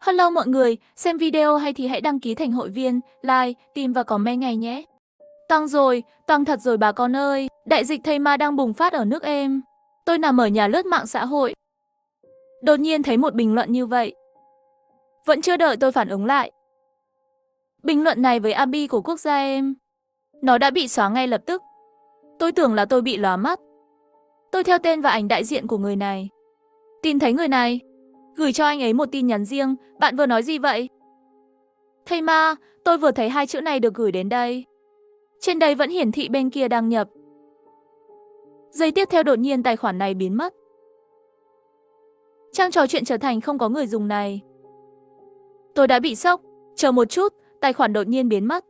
Hello mọi người, xem video hay thì hãy đăng ký thành hội viên, like, tìm và comment ngay nhé. Tăng rồi, tăng thật rồi bà con ơi, đại dịch thây ma đang bùng phát ở nước em. Tôi nằm ở nhà lướt mạng xã hội. Đột nhiên thấy một bình luận như vậy. Vẫn chưa đợi tôi phản ứng lại. Bình luận này với AB của quốc gia em. Nó đã bị xóa ngay lập tức. Tôi tưởng là tôi bị lóa mắt. Tôi theo tên và ảnh đại diện của người này. Tìm thấy người này. Gửi cho anh ấy một tin nhắn riêng, bạn vừa nói gì vậy? Thây ma, tôi vừa thấy hai chữ này được gửi đến đây. Trên đây vẫn hiển thị bên kia đăng nhập. Giây tiếp theo đột nhiên tài khoản này biến mất. Trang trò chuyện trở thành không có người dùng này. Tôi đã bị sốc, chờ một chút, tài khoản đột nhiên biến mất.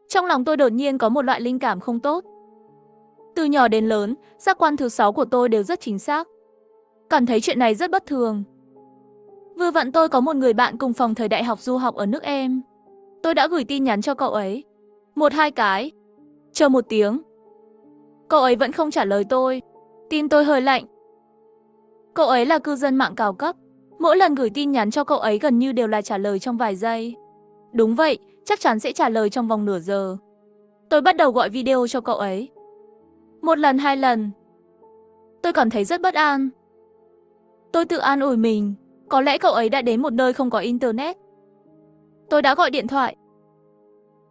Trong lòng tôi đột nhiên có một loại linh cảm không tốt. Từ nhỏ đến lớn, giác quan thứ 6 của tôi đều rất chính xác. Cảm thấy chuyện này rất bất thường. Vừa vặn tôi có một người bạn cùng phòng thời đại học du học ở nước em. Tôi đã gửi tin nhắn cho cậu ấy. 1-2 cái. Chờ một tiếng. Cậu ấy vẫn không trả lời tôi. Tim tôi hơi lạnh. Cậu ấy là cư dân mạng cao cấp. Mỗi lần gửi tin nhắn cho cậu ấy gần như đều là trả lời trong vài giây. Đúng vậy, chắc chắn sẽ trả lời trong vòng nửa giờ. Tôi bắt đầu gọi video cho cậu ấy. 1 lần 2 lần. Tôi cảm thấy rất bất an. Tôi tự an ủi mình. Có lẽ cậu ấy đã đến một nơi không có internet. Tôi đã gọi điện thoại.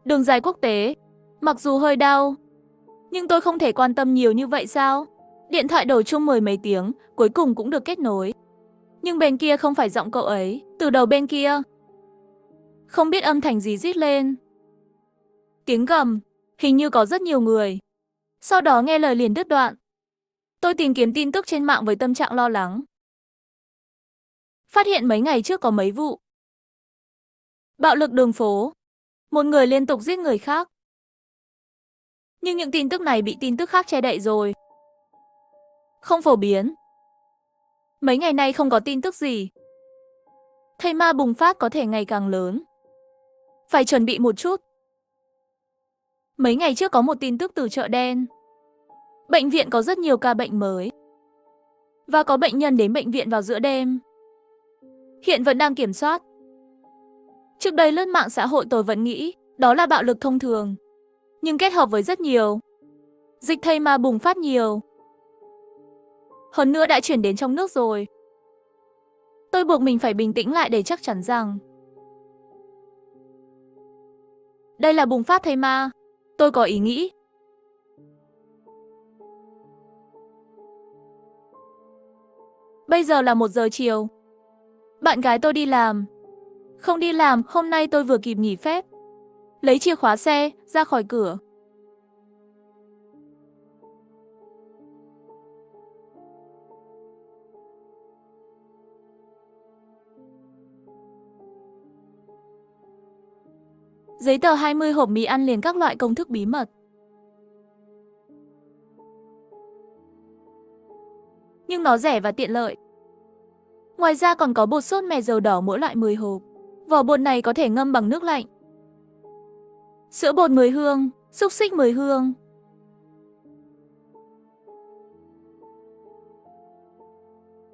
Đường dài quốc tế. Mặc dù hơi đau, nhưng tôi không thể quan tâm nhiều như vậy sao? Điện thoại đổ chuông 10 mấy tiếng, cuối cùng cũng được kết nối. Nhưng bên kia không phải giọng cậu ấy. Từ đầu bên kia, không biết âm thanh gì rít lên. Tiếng gầm, hình như có rất nhiều người. Sau đó nghe lời liền đứt đoạn. Tôi tìm kiếm tin tức trên mạng với tâm trạng lo lắng. Phát hiện mấy ngày trước có mấy vụ bạo lực đường phố. Một người liên tục giết người khác. Nhưng những tin tức này bị tin tức khác che đậy rồi. Không phổ biến. Mấy ngày nay không có tin tức gì. Thây ma bùng phát có thể ngày càng lớn. Phải chuẩn bị một chút. Mấy ngày trước có một tin tức từ chợ đen. Bệnh viện có rất nhiều ca bệnh mới. Và có bệnh nhân đến bệnh viện vào giữa đêm. Hiện vẫn đang kiểm soát. Trước đây lướt mạng xã hội tôi vẫn nghĩ đó là bạo lực thông thường. Nhưng kết hợp với rất nhiều dịch thây ma bùng phát nhiều. Hơn nữa đã chuyển đến trong nước rồi. Tôi buộc mình phải bình tĩnh lại để chắc chắn rằng đây là bùng phát thây ma. Tôi có ý nghĩ. Bây giờ là 1 giờ chiều. Bạn gái tôi đi làm. Không đi làm, hôm nay tôi vừa kịp nghỉ phép. Lấy chìa khóa xe, ra khỏi cửa. Giấy tờ 20 hộp mì ăn liền các loại công thức bí mật. Nhưng nó rẻ và tiện lợi. Ngoài ra còn có bột sốt mè dầu đỏ mỗi loại 10 hộp. Vỏ bột này có thể ngâm bằng nước lạnh. Sữa bột 10 hương, xúc xích 10 hương.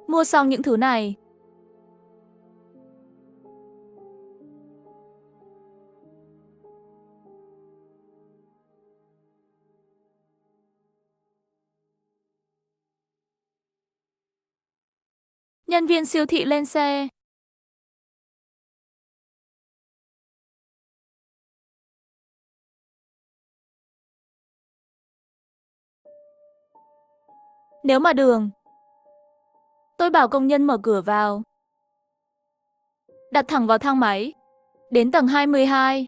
Mua xong những thứ này, nhân viên siêu thị lên xe. Nếu mà đường, tôi bảo công nhân mở cửa vào. Đặt thẳng vào thang máy. Đến tầng 22.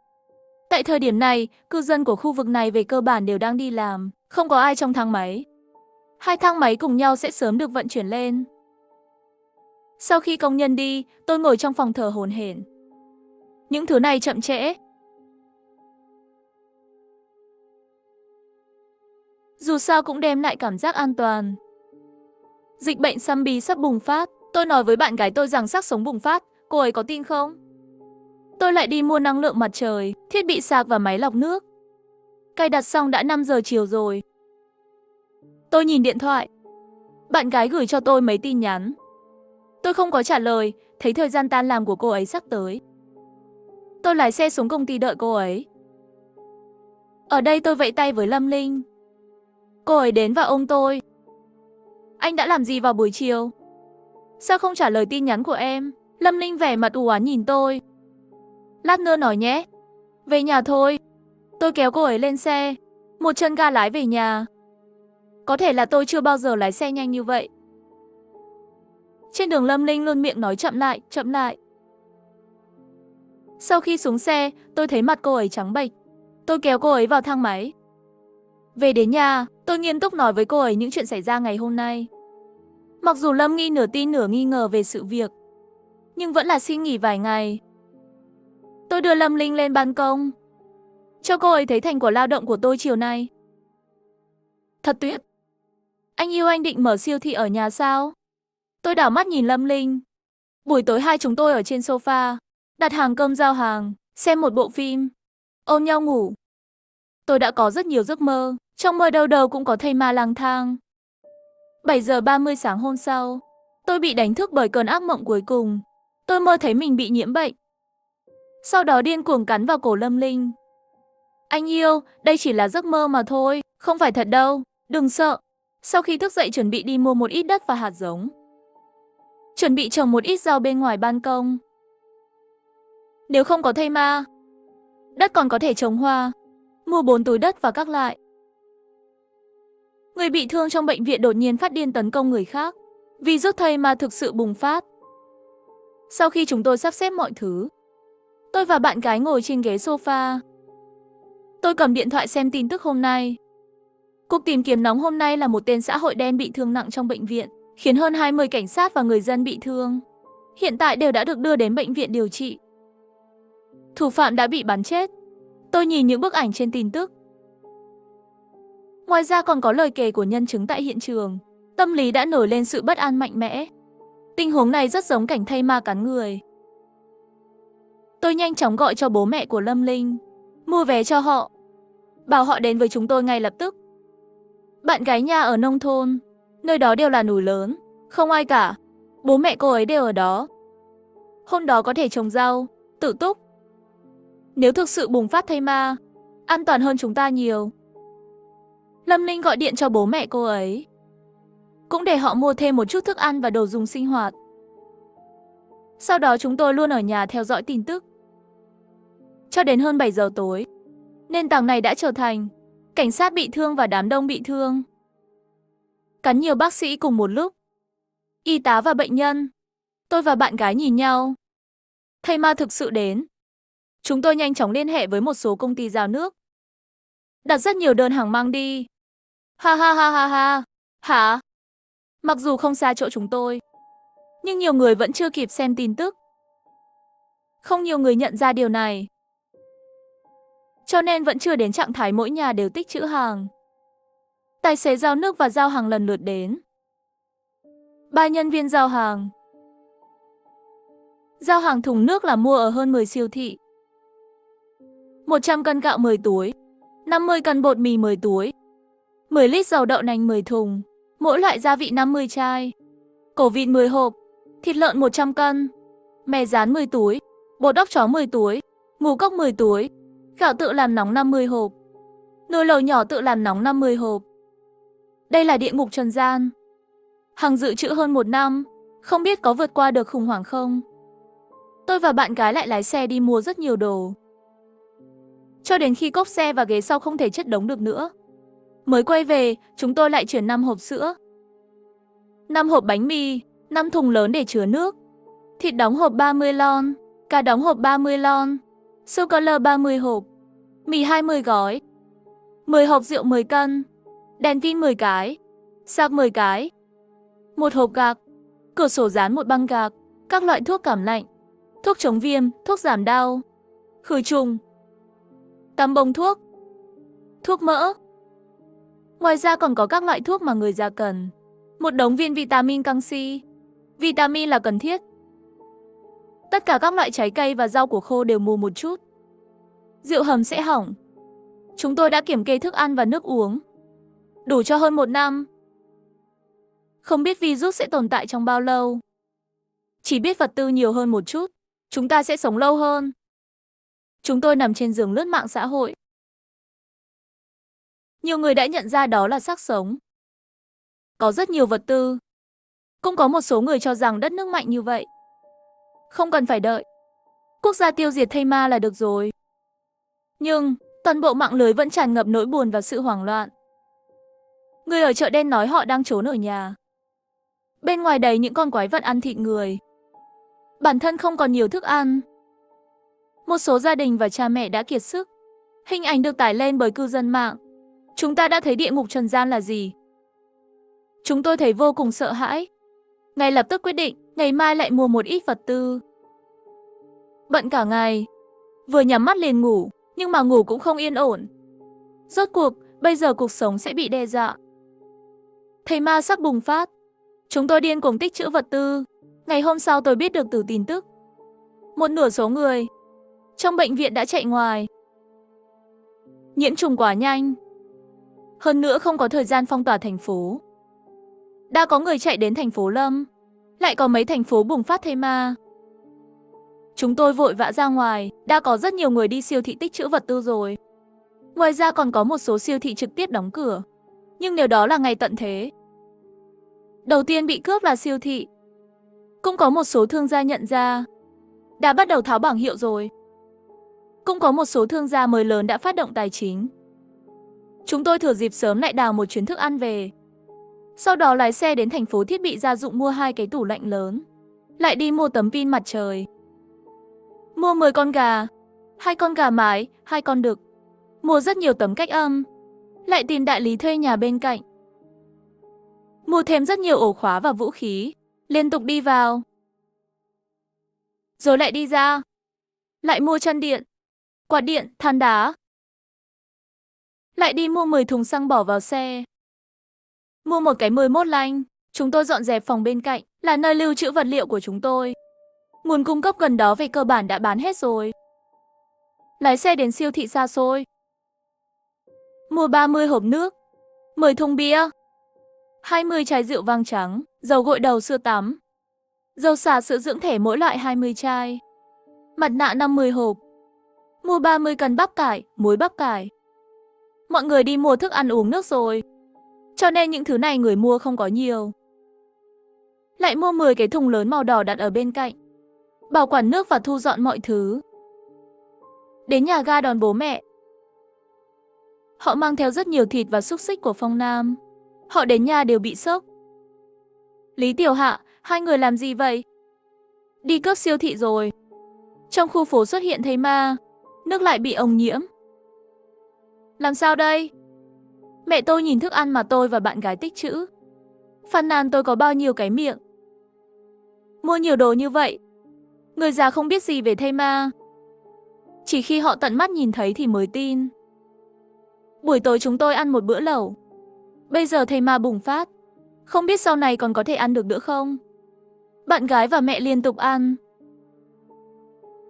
Tại thời điểm này, cư dân của khu vực này về cơ bản đều đang đi làm. Không có ai trong thang máy. 2 thang máy cùng nhau sẽ sớm được vận chuyển lên. Sau khi công nhân đi, tôi ngồi trong phòng thở hổn hển. Những thứ này chậm trễ. Dù sao cũng đem lại cảm giác an toàn. Dịch bệnh zombie sắp bùng phát. Tôi nói với bạn gái tôi rằng xác sống bùng phát. Cô ấy có tin không? Tôi lại đi mua năng lượng mặt trời, thiết bị sạc và máy lọc nước. Cài đặt xong đã 5 giờ chiều rồi. Tôi nhìn điện thoại. Bạn gái gửi cho tôi mấy tin nhắn. Tôi không có trả lời, thấy thời gian tan làm của cô ấy sắp tới. Tôi lái xe xuống công ty đợi cô ấy. Ở đây tôi vẫy tay với Lâm Linh. Cô ấy đến và ôm tôi. Anh đã làm gì vào buổi chiều? Sao không trả lời tin nhắn của em? Lâm Linh vẻ mặt u uất nhìn tôi. Lát nữa nói nhé. Về nhà thôi. Tôi kéo cô ấy lên xe, một chân ga lái về nhà. Có thể là tôi chưa bao giờ lái xe nhanh như vậy. Trên đường Lâm Linh luôn miệng nói chậm lại, chậm lại. Sau khi xuống xe, tôi thấy mặt cô ấy trắng bệch. Tôi kéo cô ấy vào thang máy. Về đến nhà, tôi nghiêm túc nói với cô ấy những chuyện xảy ra ngày hôm nay. Mặc dù Lâm Nghi nửa tin nửa nghi ngờ về sự việc, nhưng vẫn là xin nghỉ vài ngày. Tôi đưa Lâm Linh lên ban công, cho cô ấy thấy thành quả lao động của tôi chiều nay. Thật tuyệt. Anh yêu anh định mở siêu thị ở nhà sao? Tôi đảo mắt nhìn Lâm Linh. Buổi tối hai chúng tôi ở trên sofa, đặt hàng cơm giao hàng, xem một bộ phim, ôm nhau ngủ. Tôi đã có rất nhiều giấc mơ, trong mơ đâu đâu cũng có thây ma lang thang. 7 giờ 30 sáng hôm sau, tôi bị đánh thức bởi cơn ác mộng cuối cùng. Tôi mơ thấy mình bị nhiễm bệnh. Sau đó điên cuồng cắn vào cổ Lâm Linh. Anh yêu, đây chỉ là giấc mơ mà thôi, không phải thật đâu, đừng sợ. Sau khi thức dậy chuẩn bị đi mua một ít đất và hạt giống. Chuẩn bị trồng một ít rau bên ngoài ban công. Nếu không có thây ma, đất còn có thể trồng hoa, mua 4 túi đất và các loại. Người bị thương trong bệnh viện đột nhiên phát điên tấn công người khác. Virus thây ma thực sự bùng phát. Sau khi chúng tôi sắp xếp mọi thứ, tôi và bạn gái ngồi trên ghế sofa. Tôi cầm điện thoại xem tin tức hôm nay. Cuộc tìm kiếm nóng hôm nay là một tên xã hội đen bị thương nặng trong bệnh viện, khiến hơn 20 cảnh sát và người dân bị thương. Hiện tại đều đã được đưa đến bệnh viện điều trị. Thủ phạm đã bị bắn chết. Tôi nhìn những bức ảnh trên tin tức. Ngoài ra còn có lời kể của nhân chứng tại hiện trường. Tâm lý đã nổi lên sự bất an mạnh mẽ. Tình huống này rất giống cảnh thây ma cắn người. Tôi nhanh chóng gọi cho bố mẹ của Lâm Linh, mua vé cho họ, bảo họ đến với chúng tôi ngay lập tức. Bạn gái nhà ở nông thôn, nơi đó đều là núi lớn, không ai cả. Bố mẹ cô ấy đều ở đó. Hôm đó có thể trồng rau, tự túc. Nếu thực sự bùng phát thây ma, an toàn hơn chúng ta nhiều. Lâm Linh gọi điện cho bố mẹ cô ấy, cũng để họ mua thêm một chút thức ăn và đồ dùng sinh hoạt. Sau đó chúng tôi luôn ở nhà theo dõi tin tức. Cho đến hơn 7 giờ tối, nền tảng này đã trở thành cảnh sát bị thương và đám đông bị thương. Cắn nhiều bác sĩ cùng một lúc, y tá và bệnh nhân. Tôi và bạn gái nhìn nhau. Thây ma thực sự đến. Chúng tôi nhanh chóng liên hệ với một số công ty giao nước, đặt rất nhiều đơn hàng mang đi. Ha ha ha ha ha. Hả? Mặc dù không xa chỗ chúng tôi, nhưng nhiều người vẫn chưa kịp xem tin tức. Không nhiều người nhận ra điều này, cho nên vẫn chưa đến trạng thái mỗi nhà đều tích trữ hàng. Tài xế giao nước và giao hàng lần lượt đến. 3 nhân viên giao hàng. Giao hàng thùng nước là mua ở hơn 10 siêu thị. 100 cân gạo 10 túi, 50 cân bột mì 10 túi, 10 lít dầu đậu nành 10 thùng, mỗi loại gia vị 50 chai, cổ vịt 10 hộp, thịt lợn 100 cân, mè rán 10 túi, bột óc chó 10 túi, ngũ cốc 10 túi, gạo tự làm nóng 50 hộp, nồi lẩu nhỏ tự làm nóng 50 hộp. Đây là địa ngục trần gian. Hàng dự trữ hơn 1 năm, không biết có vượt qua được khủng hoảng không. Tôi và bạn gái lại lái xe đi mua rất nhiều đồ, cho đến khi cốp xe và ghế sau không thể chất đống được nữa. Mới quay về, chúng tôi lại chuyển 5 hộp sữa, 5 hộp bánh mì, 5 thùng lớn để chứa nước, thịt đóng hộp 30 lon, cá đóng hộp 30 lon, sô-cô-la 30 hộp, mì 20 gói, 10 hộp rượu 10 cân, đèn pin 10 cái, sạc 10 cái, 1 hộp gạc, cửa sổ dán 1 băng gạc, các loại thuốc cảm lạnh, thuốc chống viêm, thuốc giảm đau, khử trùng, tăm bông thuốc, thuốc mỡ. Ngoài ra còn có các loại thuốc mà người già cần. Một đống viên vitamin canxi. Vitamin là cần thiết. Tất cả các loại trái cây và rau củ khô đều mua một chút. Rượu hầm sẽ hỏng. Chúng tôi đã kiểm kê thức ăn và nước uống, đủ cho hơn 1 năm. Không biết virus sẽ tồn tại trong bao lâu. Chỉ biết vật tư nhiều hơn một chút, chúng ta sẽ sống lâu hơn. Chúng tôi nằm trên giường lướt mạng xã hội. Nhiều người đã nhận ra đó là xác sống. Có rất nhiều vật tư. Cũng có một số người cho rằng đất nước mạnh như vậy, không cần phải đợi quốc gia tiêu diệt thây ma là được rồi. Nhưng toàn bộ mạng lưới vẫn tràn ngập nỗi buồn và sự hoảng loạn. Người ở chợ đen nói họ đang trốn ở nhà. Bên ngoài đầy những con quái vật ăn thịt người. Bản thân không còn nhiều thức ăn. Một số gia đình và cha mẹ đã kiệt sức. Hình ảnh được tải lên bởi cư dân mạng. Chúng ta đã thấy địa ngục trần gian là gì. Chúng tôi thấy vô cùng sợ hãi. Ngay lập tức quyết định, ngày mai lại mua một ít vật tư. Bận cả ngày. Vừa nhắm mắt liền ngủ, nhưng mà ngủ cũng không yên ổn. Rốt cuộc, bây giờ cuộc sống sẽ bị đe dọa. Thây ma sắp bùng phát. Chúng tôi điên cuồng tích trữ vật tư. Ngày hôm sau tôi biết được từ tin tức. Một nửa số người trong bệnh viện đã chạy ngoài. Nhiễm trùng quá nhanh. Hơn nữa không có thời gian phong tỏa thành phố. Đã có người chạy đến thành phố Lâm. Lại có mấy thành phố bùng phát thây ma. Chúng tôi vội vã ra ngoài. Đã có rất nhiều người đi siêu thị tích trữ vật tư rồi. Ngoài ra còn có một số siêu thị trực tiếp đóng cửa. Nhưng nếu đó là ngày tận thế. Đầu tiên bị cướp là siêu thị. Cũng có một số thương gia nhận ra. Đã bắt đầu tháo bảng hiệu rồi. Cũng có một số thương gia mới lớn đã phát động tài chính. Chúng tôi thừa dịp sớm lại đào một chuyến thức ăn về. Sau đó lái xe đến thành phố thiết bị gia dụng mua 2 cái tủ lạnh lớn. Lại đi mua tấm pin mặt trời. Mua 10 con gà, 2 con gà mái, 2 con đực. Mua rất nhiều tấm cách âm. Lại tìm đại lý thuê nhà bên cạnh. Mua thêm rất nhiều ổ khóa và vũ khí. Liên tục đi vào. Rồi lại đi ra. Lại mua chân điện, quạt điện, than đá. Lại đi mua 10 thùng xăng bỏ vào xe. Mua một cái 11 lanh. Chúng tôi dọn dẹp phòng bên cạnh, là nơi lưu trữ vật liệu của chúng tôi. Nguồn cung cấp gần đó về cơ bản đã bán hết rồi. Lái xe đến siêu thị xa xôi. Mua 30 hộp nước, 10 thùng bia, 20 chai rượu vang trắng, dầu gội đầu sữa tắm, dầu xả sữa dưỡng thể mỗi loại 20 chai, mặt nạ 50 hộp. Mua 30 cân bắp cải, muối bắp cải. Mọi người đi mua thức ăn uống nước rồi. Cho nên những thứ này người mua không có nhiều. Lại mua 10 cái thùng lớn màu đỏ đặt ở bên cạnh. Bảo quản nước và thu dọn mọi thứ. Đến nhà ga đón bố mẹ. Họ mang theo rất nhiều thịt và xúc xích của Phong Nam. Họ đến nhà đều bị sốc. Lý Tiểu Hạ, hai người làm gì vậy? Đi cướp siêu thị rồi. Trong khu phố xuất hiện thây ma. Nước lại bị ống nhiễm. Làm sao đây? Mẹ tôi nhìn thức ăn mà tôi và bạn gái tích trữ. Phàn nàn tôi có bao nhiêu cái miệng. Mua nhiều đồ như vậy. Người già không biết gì về thây ma. Chỉ khi họ tận mắt nhìn thấy thì mới tin. Buổi tối chúng tôi ăn một bữa lẩu. Bây giờ thây ma bùng phát. Không biết sau này còn có thể ăn được nữa không? Bạn gái và mẹ liên tục ăn.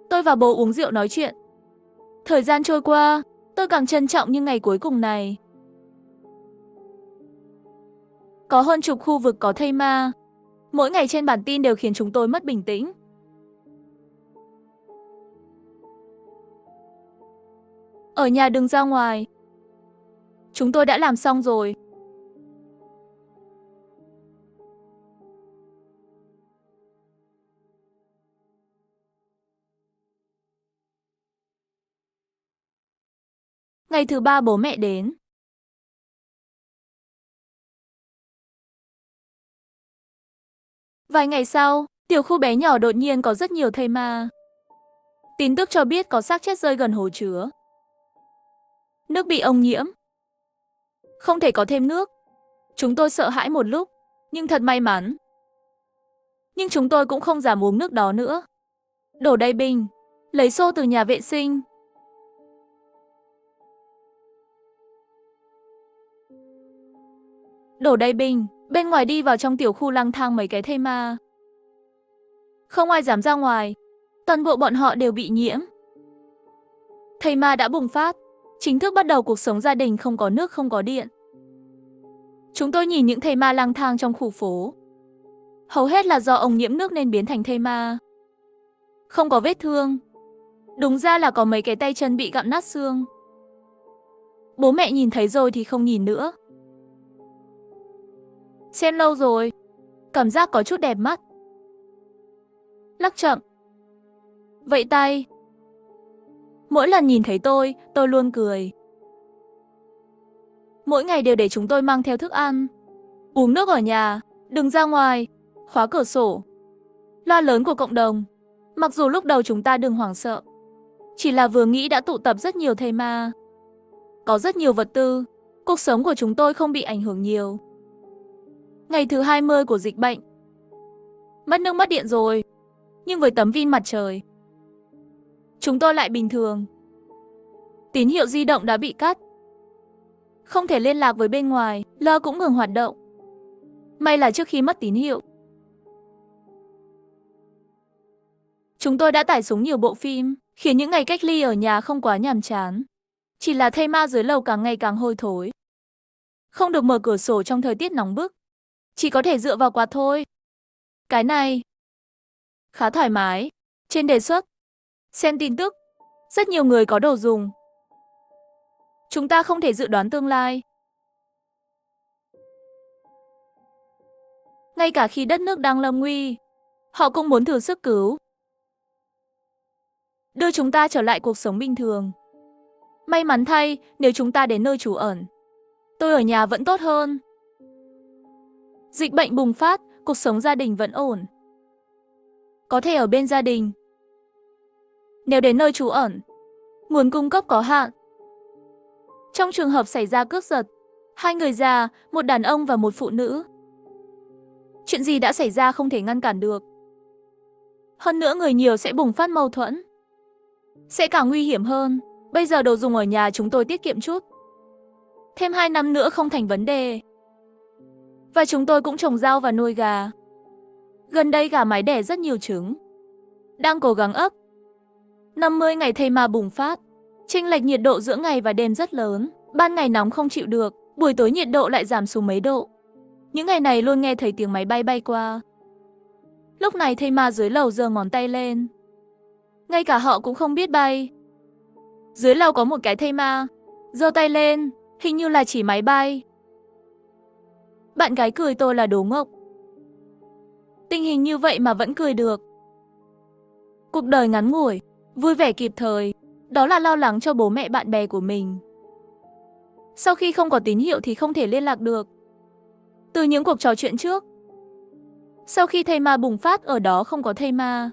Tôi và bố uống rượu nói chuyện. Thời gian trôi qua, tôi càng trân trọng những ngày cuối cùng này. Có hơn chục khu vực có thây ma. Mỗi ngày trên bản tin đều khiến chúng tôi mất bình tĩnh. Ở nhà đừng ra ngoài. Chúng tôi đã làm xong rồi. Ngày thứ 3 bố mẹ đến. Vài ngày sau, tiểu khu bé nhỏ đột nhiên có rất nhiều thây ma. Tin tức cho biết có xác chết rơi gần hồ chứa. Nước bị ô nhiễm. Không thể có thêm nước. Chúng tôi sợ hãi một lúc, nhưng thật may mắn. Nhưng chúng tôi cũng không dám uống nước đó nữa. Đổ đầy bình, lấy xô từ nhà vệ sinh. Đổ đầy bình, bên ngoài đi vào trong tiểu khu lang thang mấy cái thây ma. Không ai dám ra ngoài, toàn bộ bọn họ đều bị nhiễm. Thây ma đã bùng phát, chính thức bắt đầu cuộc sống gia đình không có nước không có điện. Chúng tôi nhìn những thây ma lang thang trong khu phố. Hầu hết là do ông nhiễm nước nên biến thành thây ma. Không có vết thương. Đúng ra là có mấy cái tay chân bị gặm nát xương. Bố mẹ nhìn thấy rồi thì không nhìn nữa. Xem lâu rồi, cảm giác có chút đẹp mắt. Lắc chậm. Vẫy tay. Mỗi lần nhìn thấy tôi luôn cười. Mỗi ngày đều để chúng tôi mang theo thức ăn. Uống nước ở nhà, đừng ra ngoài, khóa cửa sổ. Loa lớn của cộng đồng. Mặc dù lúc đầu chúng ta đừng hoảng sợ. Chỉ là vừa nghĩ đã tụ tập rất nhiều thây ma. Có rất nhiều vật tư. Cuộc sống của chúng tôi không bị ảnh hưởng nhiều. Ngày thứ 20 của dịch bệnh. Mất nước mất điện rồi. Nhưng với tấm pin mặt trời, chúng tôi lại bình thường. Tín hiệu di động đã bị cắt. Không thể liên lạc với bên ngoài, Lơ cũng ngừng hoạt động. May là trước khi mất tín hiệu, chúng tôi đã tải xuống nhiều bộ phim, khiến những ngày cách ly ở nhà không quá nhàm chán. Chỉ là thây ma dưới lầu càng ngày càng hôi thối. Không được mở cửa sổ trong thời tiết nóng bức. Chỉ có thể dựa vào quạt thôi. Cái này khá thoải mái. Trên đề xuất, xem tin tức, rất nhiều người có đồ dùng. Chúng ta không thể dự đoán tương lai. Ngay cả khi đất nước đang lâm nguy, họ cũng muốn thử sức cứu, đưa chúng ta trở lại cuộc sống bình thường. May mắn thay, nếu chúng ta đến nơi trú ẩn, tôi ở nhà vẫn tốt hơn. Dịch bệnh bùng phát, cuộc sống gia đình vẫn ổn. Có thể ở bên gia đình. Nếu đến nơi trú ẩn, nguồn cung cấp có hạn. Trong trường hợp xảy ra cướp giật, 2 người già, một đàn ông và một phụ nữ. Chuyện gì đã xảy ra không thể ngăn cản được. Hơn nữa người nhiều sẽ bùng phát mâu thuẫn. Sẽ càng nguy hiểm hơn. Bây giờ đồ dùng ở nhà chúng tôi tiết kiệm chút. Thêm 2 năm nữa không thành vấn đề. Và chúng tôi cũng trồng rau và nuôi gà. Gần đây gà mái đẻ rất nhiều trứng. Đang cố gắng ấp. 50 ngày thây ma bùng phát. Chênh lệch nhiệt độ giữa ngày và đêm rất lớn. Ban ngày nóng không chịu được, buổi tối nhiệt độ lại giảm xuống mấy độ. Những ngày này luôn nghe thấy tiếng máy bay bay qua. Lúc này thây ma dưới lầu giơ ngón tay lên. Ngay cả họ cũng không biết bay. Dưới lầu có một cái thây ma, giơ tay lên, hình như là chỉ máy bay. Bạn gái cười tôi là đồ ngốc. Tình hình như vậy mà vẫn cười được. Cuộc đời ngắn ngủi, vui vẻ kịp thời, đó là lo lắng cho bố mẹ bạn bè của mình. Sau khi không có tín hiệu thì không thể liên lạc được. Từ những cuộc trò chuyện trước, sau khi thây ma bùng phát ở đó không có thây ma,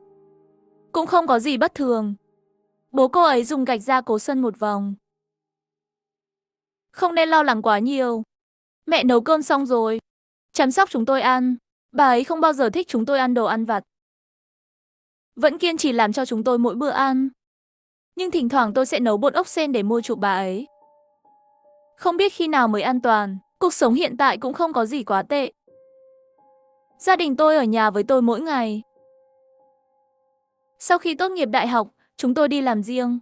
cũng không có gì bất thường. Bố cô ấy dùng gạch ra cố sân một vòng. Không nên lo lắng quá nhiều. Mẹ nấu cơm xong rồi, chăm sóc chúng tôi ăn. Bà ấy không bao giờ thích chúng tôi ăn đồ ăn vặt. Vẫn kiên trì làm cho chúng tôi mỗi bữa ăn. Nhưng thỉnh thoảng tôi sẽ nấu bột ốc sên để mua chuộc bà ấy. Không biết khi nào mới an toàn. Cuộc sống hiện tại cũng không có gì quá tệ. Gia đình tôi ở nhà với tôi mỗi ngày. Sau khi tốt nghiệp đại học, chúng tôi đi làm riêng.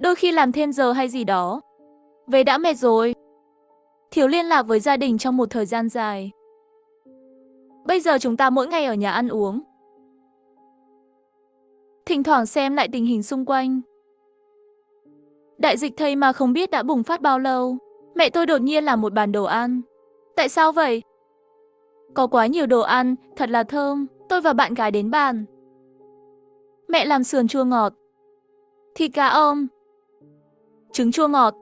Đôi khi làm thêm giờ hay gì đó. Về đã mệt rồi. Thiếu liên lạc với gia đình trong một thời gian dài. Bây giờ chúng ta mỗi ngày ở nhà ăn uống. Thỉnh thoảng xem lại tình hình xung quanh. Đại dịch thây ma không biết đã bùng phát bao lâu. Mẹ tôi đột nhiên làm một bàn đồ ăn. Tại sao vậy? Có quá nhiều đồ ăn, thật là thơm. Tôi và bạn gái đến bàn. Mẹ làm sườn chua ngọt, thịt cá om, trứng chua ngọt,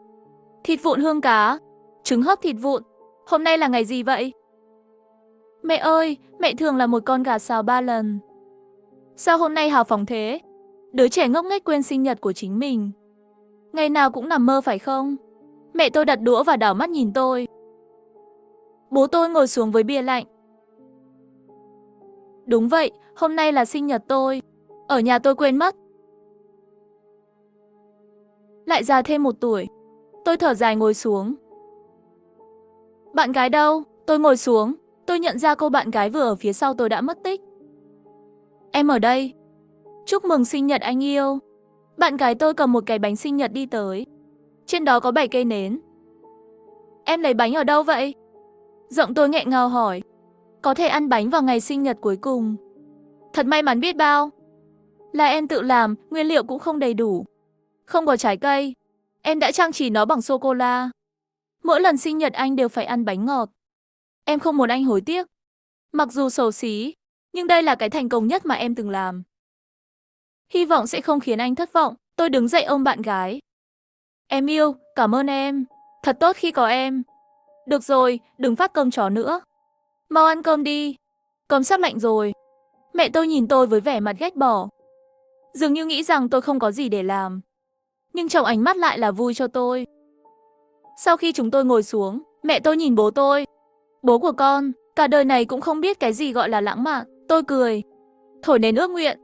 thịt vụn hương cá, trứng hấp thịt vụn. Hôm nay là ngày gì vậy? Mẹ ơi, mẹ thường là một con gà xào 3 lần. Sao hôm nay hào phóng thế? Đứa trẻ ngốc nghếch quên sinh nhật của chính mình. Ngày nào cũng nằm mơ phải không? Mẹ tôi đặt đũa và đảo mắt nhìn tôi. Bố tôi ngồi xuống với bia lạnh. Đúng vậy, hôm nay là sinh nhật tôi. Ở nhà tôi quên mất. Lại già thêm 1 tuổi. Tôi thở dài ngồi xuống. Bạn gái đâu? Tôi ngồi xuống. Tôi nhận ra cô bạn gái vừa ở phía sau tôi đã mất tích. Em ở đây. Chúc mừng sinh nhật anh yêu. Bạn gái tôi cầm một cái bánh sinh nhật đi tới. Trên đó có 7 cây nến. Em lấy bánh ở đâu vậy? Giọng tôi nghẹn ngào hỏi. có thể ăn bánh vào ngày sinh nhật cuối cùng. Thật may mắn biết bao. Là em tự làm, nguyên liệu cũng không đầy đủ. Không có trái cây. Em đã trang trí nó bằng sô-cô-la. Mỗi lần sinh nhật anh đều phải ăn bánh ngọt. Em không muốn anh hối tiếc. Mặc dù xấu xí, nhưng đây là cái thành công nhất mà em từng làm. Hy vọng sẽ không khiến anh thất vọng. Tôi đứng dậy ôm bạn gái. Em yêu, cảm ơn em. Thật tốt khi có em. Được rồi, đừng phát cơm chó nữa. Mau ăn cơm đi. Cơm sắp lạnh rồi. Mẹ tôi nhìn tôi với vẻ mặt ghét bỏ. Dường như nghĩ rằng tôi không có gì để làm. Nhưng trong ánh mắt lại là vui cho tôi. Sau khi chúng tôi ngồi xuống, mẹ tôi nhìn bố tôi. Bố của con, cả đời này cũng không biết cái gì gọi là lãng mạn. Tôi cười. Thổi nến ước nguyện.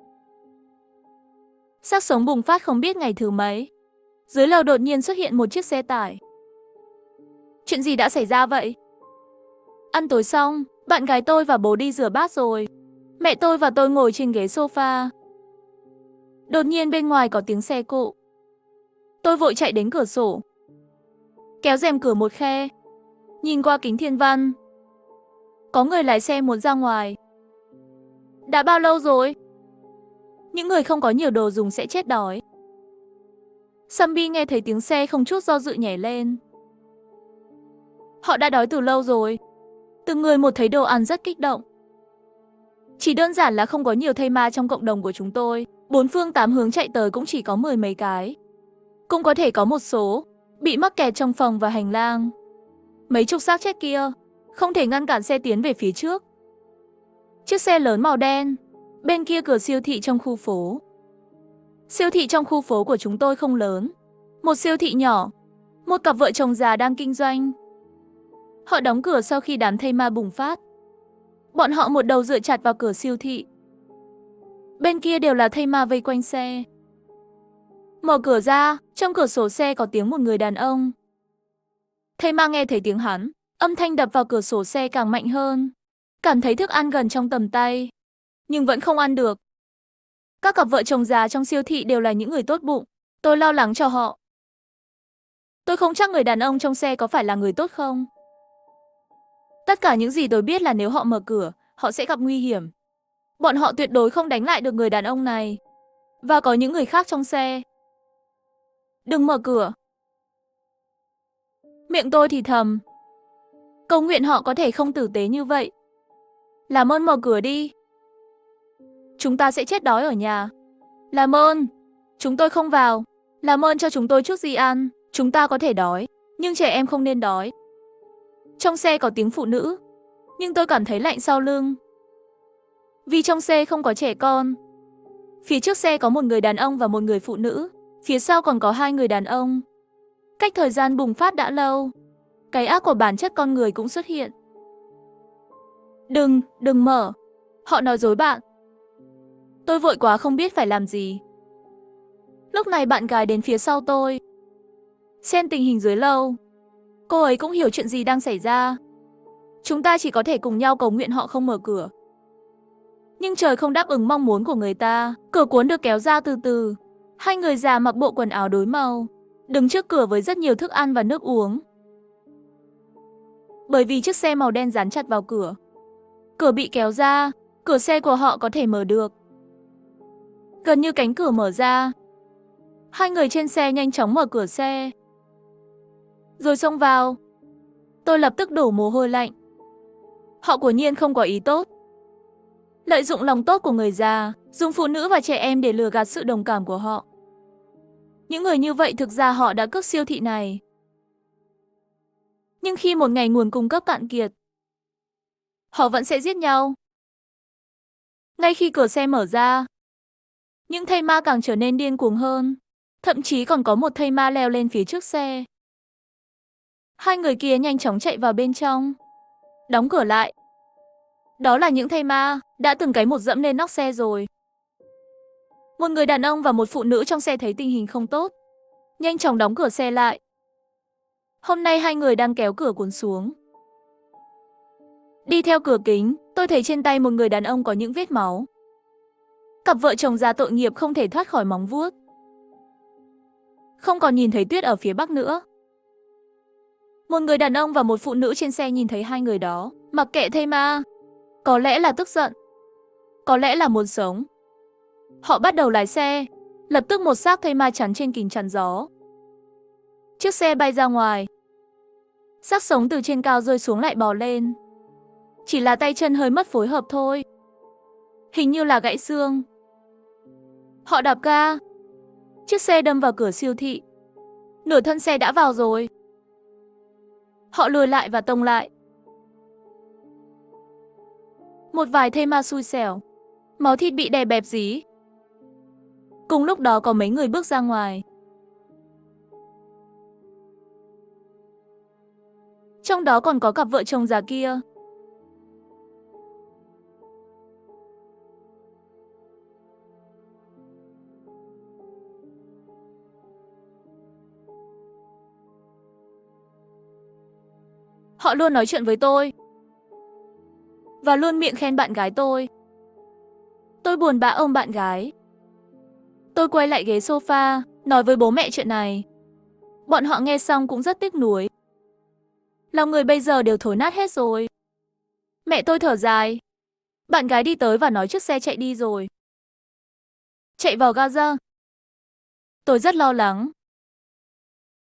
Sắc sống bùng phát không biết ngày thứ mấy. Dưới lầu đột nhiên xuất hiện một chiếc xe tải. Chuyện gì đã xảy ra vậy? Ăn tối xong, bạn gái tôi và bố đi rửa bát rồi. Mẹ tôi và tôi ngồi trên ghế sofa. Đột nhiên bên ngoài có tiếng xe cộ. Tôi vội chạy đến cửa sổ. Kéo rèm cửa một khe. Nhìn qua kính thiên văn. Có người lái xe muốn ra ngoài. Đã bao lâu rồi? Những người không có nhiều đồ dùng sẽ chết đói. Sambi nghe thấy tiếng xe không chút do dự nhảy lên. Họ đã đói từ lâu rồi. Từng người một thấy đồ ăn rất kích động. Chỉ đơn giản là không có nhiều thây ma trong cộng đồng của chúng tôi. 4 phương 8 hướng chạy tới cũng chỉ có 10 mấy cái. Cũng có thể có một số bị mắc kẹt trong phòng và hành lang. Mấy chục xác chết kia không thể ngăn cản xe tiến về phía trước. Chiếc xe lớn màu đen. Bên kia cửa siêu thị trong khu phố. Siêu thị trong khu phố của chúng tôi không lớn. Một siêu thị nhỏ. Một cặp vợ chồng già đang kinh doanh. Họ đóng cửa sau khi đám thây ma bùng phát. Bọn họ một đầu dựa chặt vào cửa siêu thị. Bên kia đều là thây ma vây quanh xe. Mở cửa ra, trong cửa sổ xe có tiếng một người đàn ông. Thây ma nghe thấy tiếng hắn, âm thanh đập vào cửa sổ xe càng mạnh hơn. Cảm thấy thức ăn gần trong tầm tay, nhưng vẫn không ăn được. Các cặp vợ chồng già trong siêu thị đều là những người tốt bụng. Tôi lo lắng cho họ. Tôi không chắc người đàn ông trong xe có phải là người tốt không. Tất cả những gì tôi biết là nếu họ mở cửa, họ sẽ gặp nguy hiểm. Bọn họ tuyệt đối không đánh lại được người đàn ông này. Và có những người khác trong xe. Đừng mở cửa. Miệng tôi thì thầm. Cầu nguyện họ có thể không tử tế như vậy. Làm ơn mở cửa đi. Chúng ta sẽ chết đói ở nhà. Làm ơn. Chúng tôi không vào. Làm ơn cho chúng tôi chút gì ăn. Chúng ta có thể đói, nhưng trẻ em không nên đói. Trong xe có tiếng phụ nữ, nhưng tôi cảm thấy lạnh sau lưng. Vì trong xe không có trẻ con. Phía trước xe có một người đàn ông và một người phụ nữ. Phía sau còn có 2 người đàn ông. Cách thời gian bùng phát đã lâu. Cái ác của bản chất con người cũng xuất hiện. Đừng mở. Họ nói dối bạn. Tôi vội quá không biết phải làm gì. Lúc này bạn gái đến phía sau tôi. Xem tình hình dưới lầu. Cô ấy cũng hiểu chuyện gì đang xảy ra. Chúng ta chỉ có thể cùng nhau cầu nguyện họ không mở cửa. Nhưng trời không đáp ứng mong muốn của người ta. Cửa cuốn được kéo ra từ từ. 2 người già mặc bộ quần áo đối màu, đứng trước cửa với rất nhiều thức ăn và nước uống. Bởi vì chiếc xe màu đen dán chặt vào cửa. Cửa bị kéo ra, cửa xe của họ có thể mở được. Gần như cánh cửa mở ra. 2 người trên xe nhanh chóng mở cửa xe. Rồi xông vào. Tôi lập tức đổ mồ hôi lạnh. Họ quả nhiên không có ý tốt. Lợi dụng lòng tốt của người già, dùng phụ nữ và trẻ em để lừa gạt sự đồng cảm của họ. Những người như vậy thực ra họ đã cướp siêu thị này. Nhưng khi một ngày nguồn cung cấp cạn kiệt, họ vẫn sẽ giết nhau. Ngay khi cửa xe mở ra, những thây ma càng trở nên điên cuồng hơn. Thậm chí còn có một thây ma leo lên phía trước xe. 2 người kia nhanh chóng chạy vào bên trong, đóng cửa lại. Đó là những thây ma đã từng cái một dẫm lên nóc xe rồi. Một người đàn ông và một phụ nữ trong xe thấy tình hình không tốt, nhanh chóng đóng cửa xe lại. Hôm nay 2 người đang kéo cửa cuốn xuống. Đi theo cửa kính, tôi thấy trên tay một người đàn ông có những vết máu. Cặp vợ chồng già tội nghiệp không thể thoát khỏi móng vuốt. Không còn nhìn thấy tuyết ở phía bắc nữa. Một người đàn ông và một phụ nữ trên xe nhìn thấy 2 người đó, mặc kệ thây ma. Có lẽ là tức giận, có lẽ là muốn sống. Họ bắt đầu lái xe, lập tức một xác thây ma chắn trên kính chắn gió. Chiếc xe bay ra ngoài. Xác sống từ trên cao rơi xuống lại bò lên. Chỉ là tay chân hơi mất phối hợp thôi. Hình như là gãy xương. Họ đạp ga. Chiếc xe đâm vào cửa siêu thị. Nửa thân xe đã vào rồi. Họ lùi lại và tông lại. Một vài thây ma xui xẻo. Máu thịt bị đè bẹp dí. Cùng lúc đó có mấy người bước ra ngoài. Trong đó còn có cặp vợ chồng già kia. Họ luôn nói chuyện với tôi. Và luôn miệng khen bạn gái tôi. Tôi buồn bã ôm bạn gái. Tôi quay lại ghế sofa, nói với bố mẹ chuyện này. Bọn họ nghe xong cũng rất tiếc nuối. Lòng người bây giờ đều thối nát hết rồi. Mẹ tôi thở dài. Bạn gái đi tới và nói chiếc xe chạy đi rồi. Chạy vào Gaza. Tôi rất lo lắng.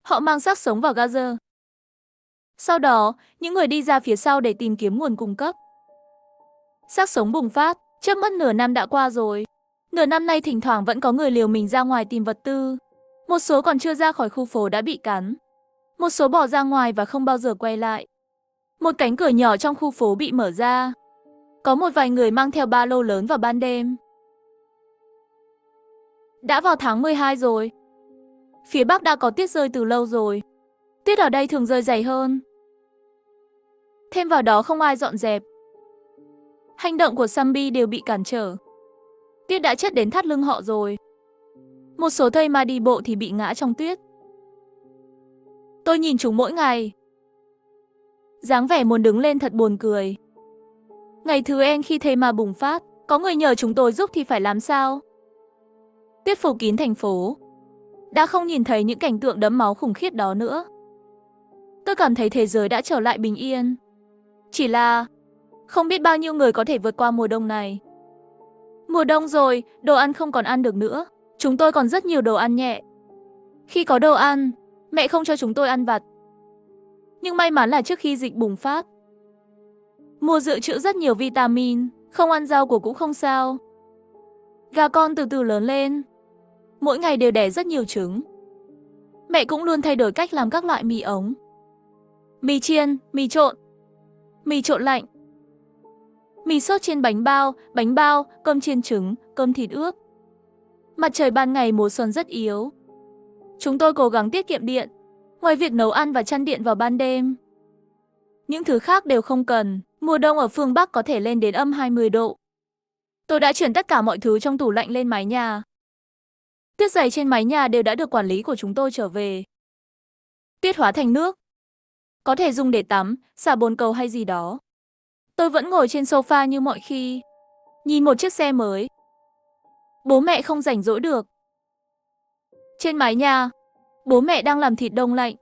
Họ mang xác sống vào Gaza. Sau đó, những người đi ra phía sau để tìm kiếm nguồn cung cấp. Xác sống bùng phát, trước mất nửa năm đã qua rồi. Nửa năm nay thỉnh thoảng vẫn có người liều mình ra ngoài tìm vật tư. Một số còn chưa ra khỏi khu phố đã bị cắn. Một số bỏ ra ngoài và không bao giờ quay lại. Một cánh cửa nhỏ trong khu phố bị mở ra. Có một vài người mang theo ba lô lớn vào ban đêm. Đã vào tháng 12 rồi. Phía Bắc đã có tuyết rơi từ lâu rồi. Tuyết ở đây thường rơi dày hơn. Thêm vào đó không ai dọn dẹp. Hành động của Sambi đều bị cản trở. Tuyết đã chất đến thắt lưng họ rồi. Một số thây ma đi bộ thì bị ngã trong tuyết. Tôi nhìn chúng mỗi ngày. Dáng vẻ muốn đứng lên thật buồn cười. Ngày thứ N khi thây ma bùng phát, có người nhờ chúng tôi giúp thì phải làm sao? Tuyết phủ kín thành phố. Đã không nhìn thấy những cảnh tượng đẫm máu khủng khiếp đó nữa. Tôi cảm thấy thế giới đã trở lại bình yên. Chỉ là không biết bao nhiêu người có thể vượt qua mùa đông này. Mùa đông rồi, đồ ăn không còn ăn được nữa. Chúng tôi còn rất nhiều đồ ăn nhẹ. Khi có đồ ăn, mẹ không cho chúng tôi ăn vặt. Nhưng may mắn là trước khi dịch bùng phát, mua dự trữ rất nhiều vitamin, không ăn rau củ cũng không sao. Gà con từ từ lớn lên, mỗi ngày đều đẻ rất nhiều trứng. Mẹ cũng luôn thay đổi cách làm các loại mì ống. Mì chiên, mì trộn lạnh, mì sốt trên bánh bao, cơm chiên trứng, cơm thịt ướp. Mặt trời ban ngày mùa xuân rất yếu. Chúng tôi cố gắng tiết kiệm điện, ngoài việc nấu ăn và chăn điện vào ban đêm. Những thứ khác đều không cần, mùa đông ở phương Bắc có thể lên đến âm 20 độ. Tôi đã chuyển tất cả mọi thứ trong tủ lạnh lên mái nhà. Tuyết dày trên mái nhà đều đã được quản lý của chúng tôi trở về. Tuyết hóa thành nước. Có thể dùng để tắm, xả bồn cầu hay gì đó. Tôi vẫn ngồi trên sofa như mọi khi, nhìn một chiếc xe mới. Bố mẹ không rảnh rỗi được. Trên mái nhà, bố mẹ đang làm thịt đông lạnh.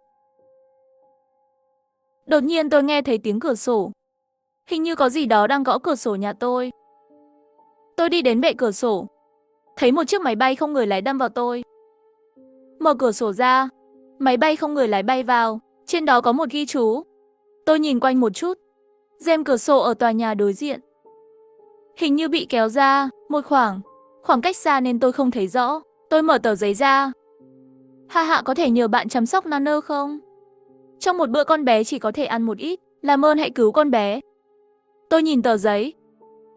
Đột nhiên tôi nghe thấy tiếng cửa sổ. Hình như có gì đó đang gõ cửa sổ nhà tôi. Tôi đi đến bệ cửa sổ, thấy một chiếc máy bay không người lái đâm vào tôi. Mở cửa sổ ra, máy bay không người lái bay vào, trên đó có một ghi chú. Tôi nhìn quanh một chút, rèm cửa sổ ở tòa nhà đối diện hình như bị kéo ra một khoảng cách xa nên tôi không thấy rõ. Tôi mở tờ giấy ra. Hạ có thể nhờ bạn chăm sóc Nana không? Trong một bữa con bé chỉ có thể ăn một ít, làm ơn hãy cứu con bé. Tôi nhìn tờ giấy,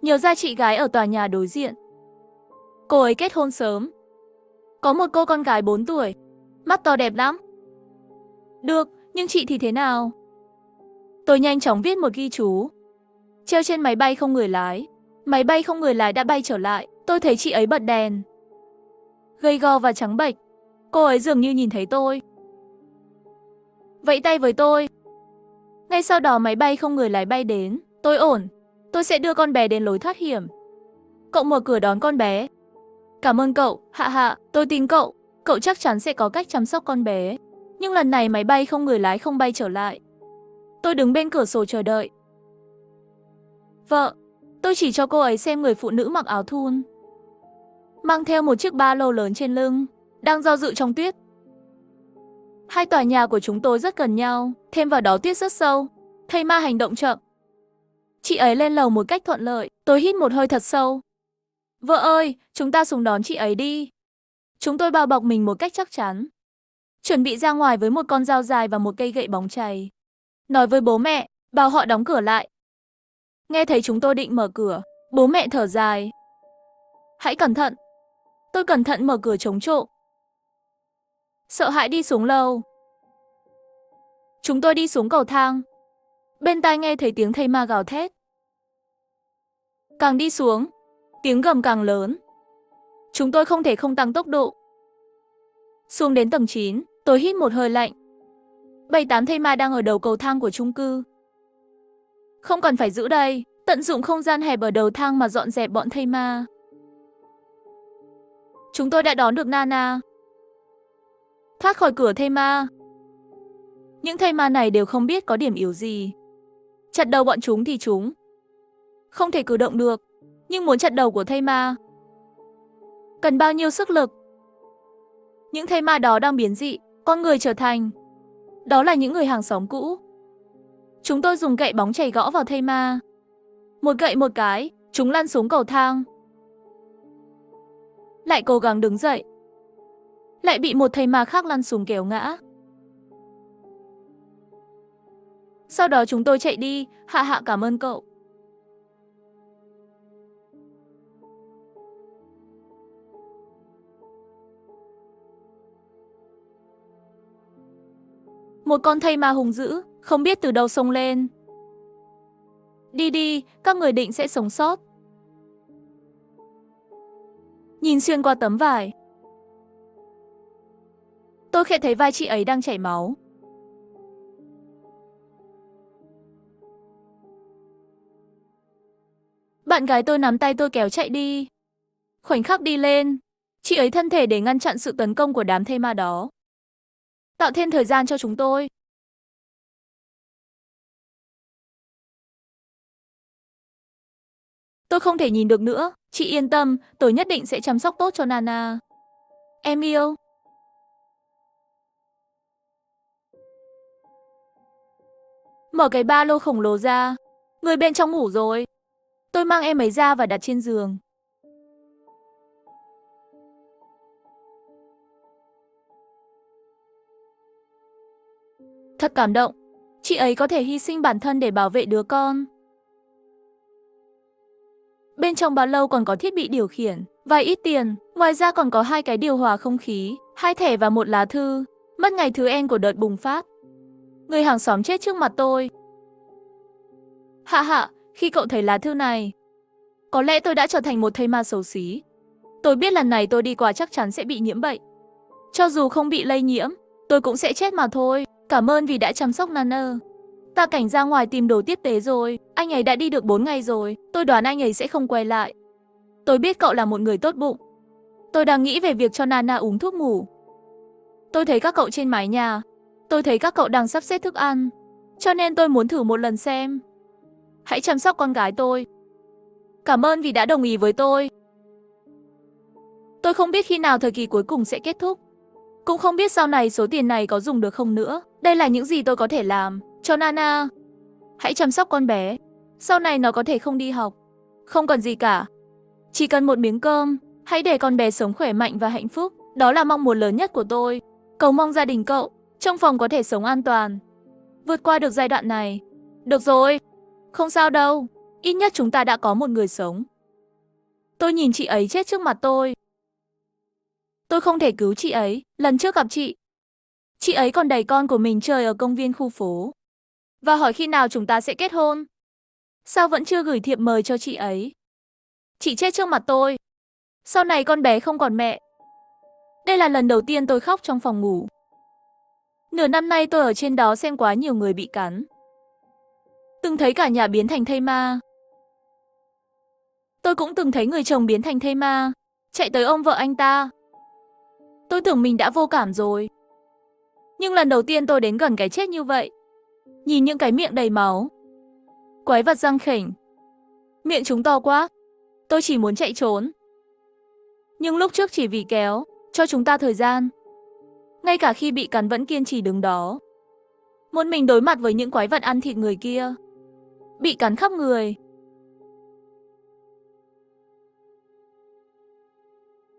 nhớ ra chị gái ở tòa nhà đối diện. Cô ấy kết hôn sớm. Có một cô con gái 4 tuổi, mắt to đẹp lắm. Được, nhưng chị thì thế nào? Tôi nhanh chóng viết một ghi chú. Treo trên máy bay không người lái. Máy bay không người lái đã bay trở lại. Tôi thấy chị ấy bật đèn. Gầy gò và trắng bệch. Cô ấy dường như nhìn thấy tôi. Vẫy tay với tôi. Ngay sau đó máy bay không người lái bay đến. Tôi ổn. Tôi sẽ đưa con bé đến lối thoát hiểm. Cậu mở cửa đón con bé. Cảm ơn cậu, Hạ. Tôi tin cậu. Cậu chắc chắn sẽ có cách chăm sóc con bé. Nhưng lần này máy bay không người lái không bay trở lại. Tôi đứng bên cửa sổ chờ đợi. Vợ, Tôi chỉ cho cô ấy xem người phụ nữ mặc áo thun, mang theo một chiếc ba lô lớn trên lưng, đang do dự trong tuyết. Hai tòa nhà của chúng tôi rất gần nhau, thêm vào đó tuyết rất sâu. Thây ma hành động chậm. Chị ấy lên lầu một cách thuận lợi, tôi hít một hơi thật sâu. Vợ ơi, chúng ta xuống đón chị ấy đi. Chúng tôi bao bọc mình một cách chắc chắn. Chuẩn bị ra ngoài với một con dao dài và một cây gậy bóng chày. Nói với bố mẹ, bảo họ đóng cửa lại. Nghe thấy chúng tôi định mở cửa, bố mẹ thở dài. Hãy cẩn thận. Tôi cẩn thận mở cửa chống trộm. Sợ hãi đi xuống lầu. Chúng tôi đi xuống cầu thang. Bên tai nghe thấy tiếng thây ma gào thét. Càng đi xuống, tiếng gầm càng lớn. Chúng tôi không thể không tăng tốc độ. Xuống đến tầng 9, tôi hít một hơi lạnh. 7-8 thây ma đang ở đầu cầu thang của chung cư. Không cần phải giữ đây, tận dụng không gian hẹp ở đầu thang mà dọn dẹp bọn thây ma. Chúng tôi đã đón được Nana. Thoát khỏi cửa thây ma. Những thây ma này đều không biết có điểm yếu gì. Chặt đầu bọn chúng thì chúng không thể cử động được, nhưng muốn chặt đầu của thây ma cần bao nhiêu sức lực. Những thây ma đó đang biến dị, con người trở thành. Đó là những người hàng xóm cũ. Chúng tôi dùng gậy bóng chày gõ vào thây ma. Một gậy một cái, chúng lăn xuống cầu thang. Lại cố gắng đứng dậy. Lại bị một thây ma khác lăn xuống kéo ngã. Sau đó chúng tôi chạy đi, Hạ Hạ cảm ơn cậu. Một con thây ma hung dữ, không biết từ đâu xông lên. Đi đi, các người định sẽ sống sót. Nhìn xuyên qua tấm vải. Tôi khẽ thấy vai chị ấy đang chảy máu. Bạn gái tôi nắm tay tôi kéo chạy đi. Khoảnh khắc đi lên, chị ấy thân thể để ngăn chặn sự tấn công của đám thây ma đó. Tạo thêm thời gian cho chúng tôi. Tôi không thể nhìn được nữa, chị yên tâm, tôi nhất định sẽ chăm sóc tốt cho Nana. Em yêu. Mở cái ba lô khổng lồ ra. Người bên trong ngủ rồi. Tôi mang em ấy ra và đặt trên giường. Thật cảm động. Chị ấy có thể hy sinh bản thân để bảo vệ đứa con. Bên trong ba lô còn có thiết bị điều khiển, vài ít tiền. Ngoài ra còn có 2 cái điều hòa không khí, 2 thẻ và một lá thư. Mất ngày thứ N của đợt bùng phát. Người hàng xóm chết trước mặt tôi. Hạ Hạ, khi cậu thấy lá thư này, có lẽ tôi đã trở thành một thây ma xấu xí. Tôi biết lần này tôi đi qua chắc chắn sẽ bị nhiễm bệnh. Cho dù không bị lây nhiễm, tôi cũng sẽ chết mà thôi. Cảm ơn vì đã chăm sóc Nana. Ta Cảnh ra ngoài tìm đồ tiếp tế rồi. Anh ấy đã đi được 4 ngày rồi. Tôi đoán anh ấy sẽ không quay lại. Tôi biết cậu là một người tốt bụng. Tôi đang nghĩ về việc cho Nana uống thuốc ngủ. Tôi thấy các cậu trên mái nhà. Tôi thấy các cậu đang sắp xếp thức ăn. Cho nên tôi muốn thử một lần xem. Hãy chăm sóc con gái tôi. Cảm ơn vì đã đồng ý với tôi. Tôi không biết khi nào thời kỳ cuối cùng sẽ kết thúc. Cũng không biết sau này số tiền này có dùng được không nữa. Đây là những gì tôi có thể làm cho Nana. Hãy chăm sóc con bé. Sau này nó có thể không đi học. Không cần gì cả. Chỉ cần một miếng cơm. Hãy để con bé sống khỏe mạnh và hạnh phúc. Đó là mong muốn lớn nhất của tôi. Cầu mong gia đình cậu trong phòng có thể sống an toàn. Vượt qua được giai đoạn này. Được rồi. Không sao đâu. Ít nhất chúng ta đã có một người sống. Tôi nhìn chị ấy chết trước mặt tôi. Tôi không thể cứu chị ấy. Lần trước gặp chị ấy còn đẩy con của mình chơi ở công viên khu phố. Và hỏi khi nào chúng ta sẽ kết hôn. Sao vẫn chưa gửi thiệp mời cho chị ấy. Chị chết trước mặt tôi. Sau này con bé không còn mẹ. Đây là lần đầu tiên tôi khóc trong phòng ngủ. Nửa năm nay tôi ở trên đó xem quá nhiều người bị cắn. Từng thấy cả nhà biến thành thây ma. Tôi cũng từng thấy người chồng biến thành thây ma, chạy tới ôm vợ anh ta. Tôi tưởng mình đã vô cảm rồi. Nhưng lần đầu tiên tôi đến gần cái chết như vậy. Nhìn những cái miệng đầy máu, quái vật răng khểnh, Miệng chúng to quá. Tôi chỉ muốn chạy trốn. Nhưng lúc trước chỉ vì kéo cho chúng ta thời gian. Ngay cả khi bị cắn vẫn kiên trì đứng đó. Muốn mình đối mặt với những quái vật ăn thịt người kia. Bị cắn khắp người.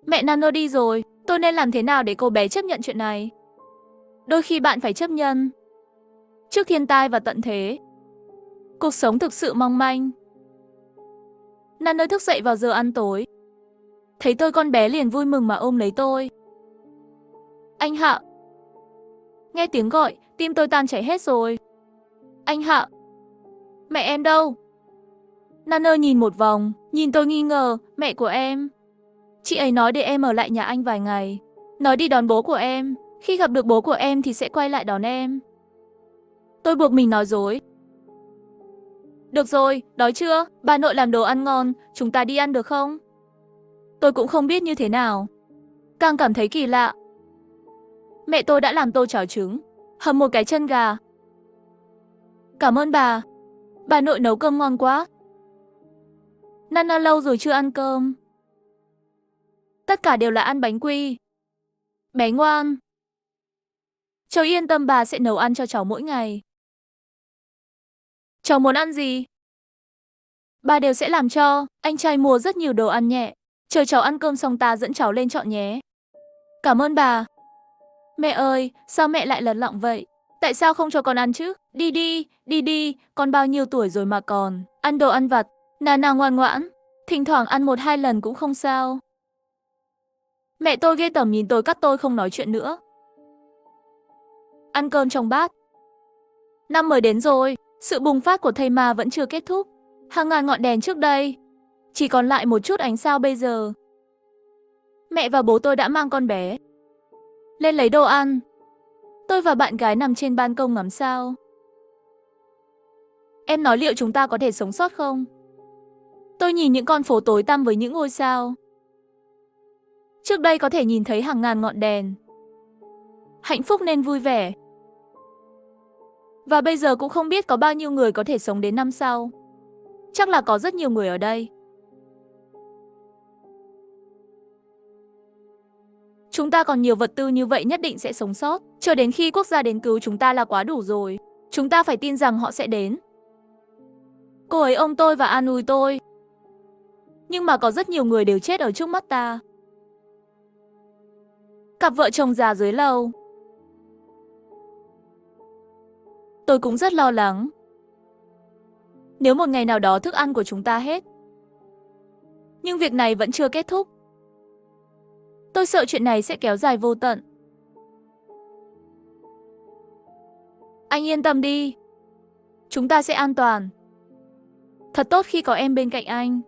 Mẹ Nano đi rồi, tôi nên làm thế nào để cô bé chấp nhận chuyện này? Đôi khi bạn phải chấp nhận. Trước thiên tai và tận thế, cuộc sống thực sự mong manh. Nano thức dậy vào giờ ăn tối. Thấy tôi con bé liền vui mừng mà ôm lấy tôi. Anh Hạ. Nghe tiếng gọi, tim tôi tan chảy hết rồi. Anh Hạ. Mẹ em đâu? Nano nhìn một vòng, nhìn tôi nghi ngờ, mẹ của em. Chị ấy nói để em ở lại nhà anh vài ngày. Nói đi đón bố của em, khi gặp được bố của em thì sẽ quay lại đón em. Tôi buộc mình nói dối. Được rồi, đói chưa? Bà nội làm đồ ăn ngon, chúng ta đi ăn được không? Tôi cũng không biết như thế nào. Càng cảm thấy kỳ lạ. Mẹ tôi đã làm tô cháo trứng, hầm một cái chân gà. Cảm ơn bà. Bà nội nấu cơm ngon quá. Nana lâu rồi chưa ăn cơm. Tất cả đều là ăn bánh quy. Bé ngoan. Cháu yên tâm bà sẽ nấu ăn cho cháu mỗi ngày. Cháu muốn ăn gì? Bà đều sẽ làm cho. Anh trai mua rất nhiều đồ ăn nhẹ. Chờ cháu ăn cơm xong ta dẫn cháu lên chọn nhé. Cảm ơn bà. Mẹ ơi, sao mẹ lại lật lọng vậy? Tại sao không cho con ăn chứ? Đi đi, đi đi, con bao nhiêu tuổi rồi mà còn ăn đồ ăn vặt. Nana ngoan ngoãn, thỉnh thoảng ăn 1-2 lần cũng không sao. Mẹ tôi ghê tởm nhìn tôi cắt tôi không nói chuyện nữa. Ăn cơm trong bát. Năm mới đến rồi, sự bùng phát của thây ma vẫn chưa kết thúc. Hàng ngàn ngọn đèn trước đây, chỉ còn lại một chút ánh sao bây giờ. Mẹ và bố tôi đã mang con bé lên lấy đồ ăn. Tôi và bạn gái nằm trên ban công ngắm sao. Em nói liệu chúng ta có thể sống sót không? Tôi nhìn những con phố tối tăm với những ngôi sao. Trước đây có thể nhìn thấy hàng ngàn ngọn đèn. Hạnh phúc nên vui vẻ. Và bây giờ cũng không biết có bao nhiêu người có thể sống đến năm sau. Chắc là có rất nhiều người ở đây. Chúng ta còn nhiều vật tư như vậy nhất định sẽ sống sót. Chờ đến khi quốc gia đến cứu chúng ta là quá đủ rồi. Chúng ta phải tin rằng họ sẽ đến. Cô ấy ôm tôi và an ủi tôi. Nhưng mà có rất nhiều người đều chết ở trước mắt ta. Cặp vợ chồng già dưới lầu. Tôi cũng rất lo lắng. Nếu một ngày nào đó thức ăn của chúng ta hết. Nhưng việc này vẫn chưa kết thúc. Tôi sợ chuyện này sẽ kéo dài vô tận. Anh yên tâm đi. Chúng ta sẽ an toàn. Thật tốt khi có em bên cạnh anh.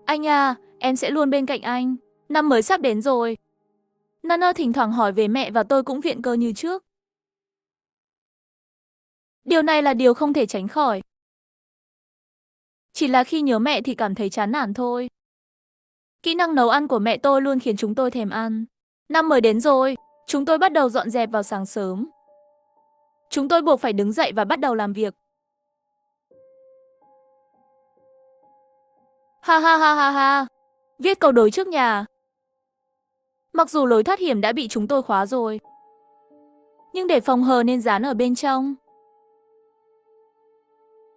Anh à, em sẽ luôn bên cạnh anh. Năm mới sắp đến rồi. Nana thỉnh thoảng hỏi về mẹ và tôi cũng viện cơ như trước. Điều này là điều không thể tránh khỏi. Chỉ là khi nhớ mẹ thì cảm thấy chán nản thôi. Kỹ năng nấu ăn của mẹ tôi luôn khiến chúng tôi thèm ăn. Năm mới đến rồi, chúng tôi bắt đầu dọn dẹp vào sáng sớm. Chúng tôi buộc phải đứng dậy và bắt đầu làm việc. Ha ha ha ha ha. Viết cầu đối trước nhà. Mặc dù lối thoát hiểm đã bị chúng tôi khóa rồi. Nhưng để phòng hờ nên dán ở bên trong.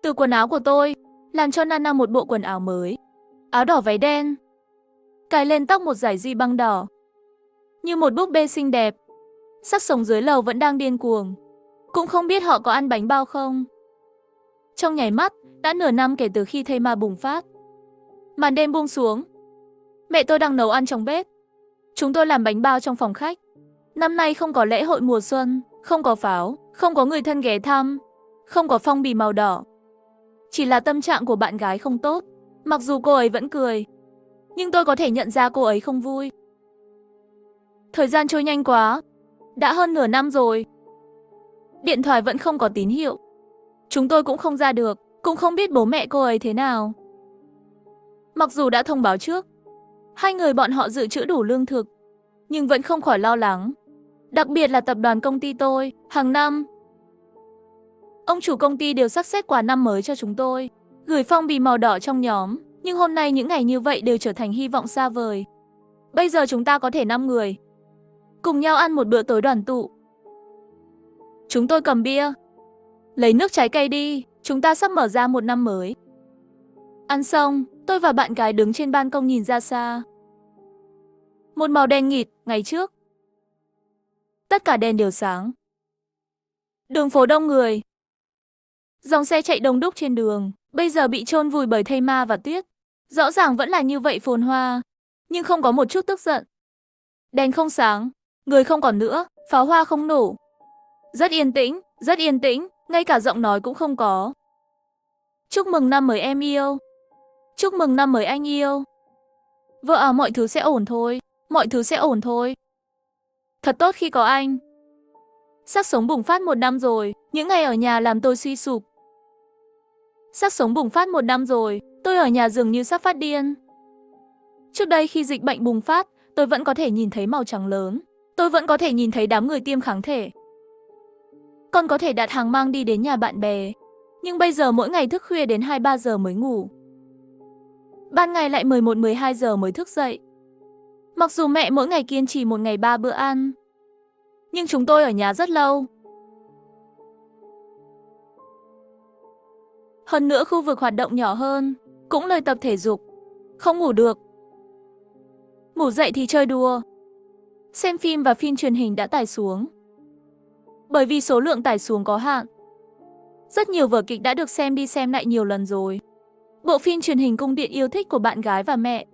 Từ quần áo của tôi, làm cho Nana một bộ quần áo mới. Áo đỏ váy đen. Cài lên tóc một dải ri băng đỏ. Như một búp bê xinh đẹp. Sắc sống dưới lầu vẫn đang điên cuồng. Cũng không biết họ có ăn bánh bao không. Trong nháy mắt, đã nửa năm kể từ khi thây ma bùng phát. Màn đêm buông xuống. Mẹ tôi đang nấu ăn trong bếp. Chúng tôi làm bánh bao trong phòng khách. Năm nay không có lễ hội mùa xuân, không có pháo, không có người thân ghé thăm, không có phong bì màu đỏ. Chỉ là tâm trạng của bạn gái không tốt. Mặc dù cô ấy vẫn cười, nhưng tôi có thể nhận ra cô ấy không vui. Thời gian trôi nhanh quá. Đã hơn nửa năm rồi. Điện thoại vẫn không có tín hiệu. Chúng tôi cũng không ra được, cũng không biết bố mẹ cô ấy thế nào. Mặc dù đã thông báo trước, hai người bọn họ dự trữ đủ lương thực, nhưng vẫn không khỏi lo lắng. Đặc biệt là tập đoàn công ty tôi, hàng năm ông chủ công ty đều sắp xếp quà năm mới cho chúng tôi, gửi phong bì màu đỏ trong nhóm, nhưng hôm nay những ngày như vậy đều trở thành hy vọng xa vời. Bây giờ chúng ta có thể 5 người cùng nhau ăn một bữa tối đoàn tụ. Chúng tôi cầm bia, lấy nước trái cây đi, chúng ta sắp mở ra một năm mới. Ăn xong, tôi và bạn gái đứng trên ban công nhìn ra xa. Một màu đen nghịt, ngày trước. Tất cả đèn đều sáng. Đường phố đông người. Dòng xe chạy đông đúc trên đường, bây giờ bị chôn vùi bởi thây ma và tuyết. Rõ ràng vẫn là như vậy phồn hoa, nhưng không có một chút tức giận. Đèn không sáng, người không còn nữa, pháo hoa không nổ. Rất yên tĩnh, ngay cả giọng nói cũng không có. Chúc mừng năm mới em yêu. Chúc mừng năm mới anh yêu. Vợ à, mọi thứ sẽ ổn thôi, mọi thứ sẽ ổn thôi. Thật tốt khi có anh. Xác sống bùng phát 1 năm rồi, những ngày ở nhà làm tôi suy sụp. Xác sống bùng phát 1 năm rồi, tôi ở nhà dường như sắp phát điên. Trước đây khi dịch bệnh bùng phát, tôi vẫn có thể nhìn thấy màu trắng lớn. Tôi vẫn có thể nhìn thấy đám người tiêm kháng thể. Còn có thể đặt hàng mang đi đến nhà bạn bè. Nhưng bây giờ mỗi ngày thức khuya đến 2-3 giờ mới ngủ. Ban ngày lại 11-12 giờ mới thức dậy. Mặc dù mẹ mỗi ngày kiên trì 1 ngày 3 bữa ăn, nhưng chúng tôi ở nhà rất lâu. Hơn nữa khu vực hoạt động nhỏ hơn, cũng lười tập thể dục. Không ngủ được. Ngủ dậy thì chơi đùa. Xem phim và phim truyền hình đã tải xuống. Bởi vì số lượng tải xuống có hạn. Rất nhiều vở kịch đã được xem đi xem lại nhiều lần rồi. Bộ phim truyền hình Cung điện yêu thích của bạn gái và mẹ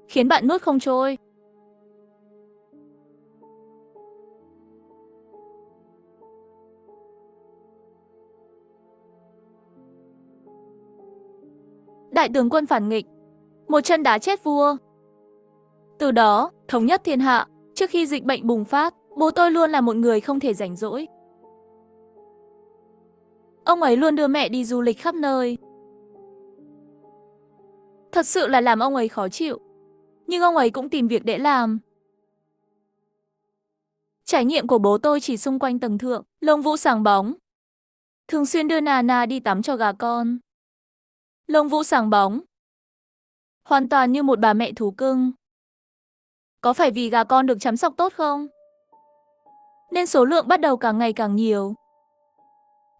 khiến bạn nuốt không trôi. Đại tướng quân phản nghịch, một chân đá chết vua. Từ đó, thống nhất thiên hạ. Trước khi dịch bệnh bùng phát, bố tôi luôn là một người không thể rảnh rỗi. Ông ấy luôn đưa mẹ đi du lịch khắp nơi. Thật sự là làm ông ấy khó chịu. Nhưng ông ấy cũng tìm việc để làm. Trải nghiệm của bố tôi chỉ xung quanh tầng thượng, lông vũ sáng bóng. Thường xuyên đưa Nana đi tắm cho gà con. Lông vũ sáng bóng. Hoàn toàn như một bà mẹ thú cưng. Có phải vì gà con được chăm sóc tốt không? Nên số lượng bắt đầu càng ngày càng nhiều.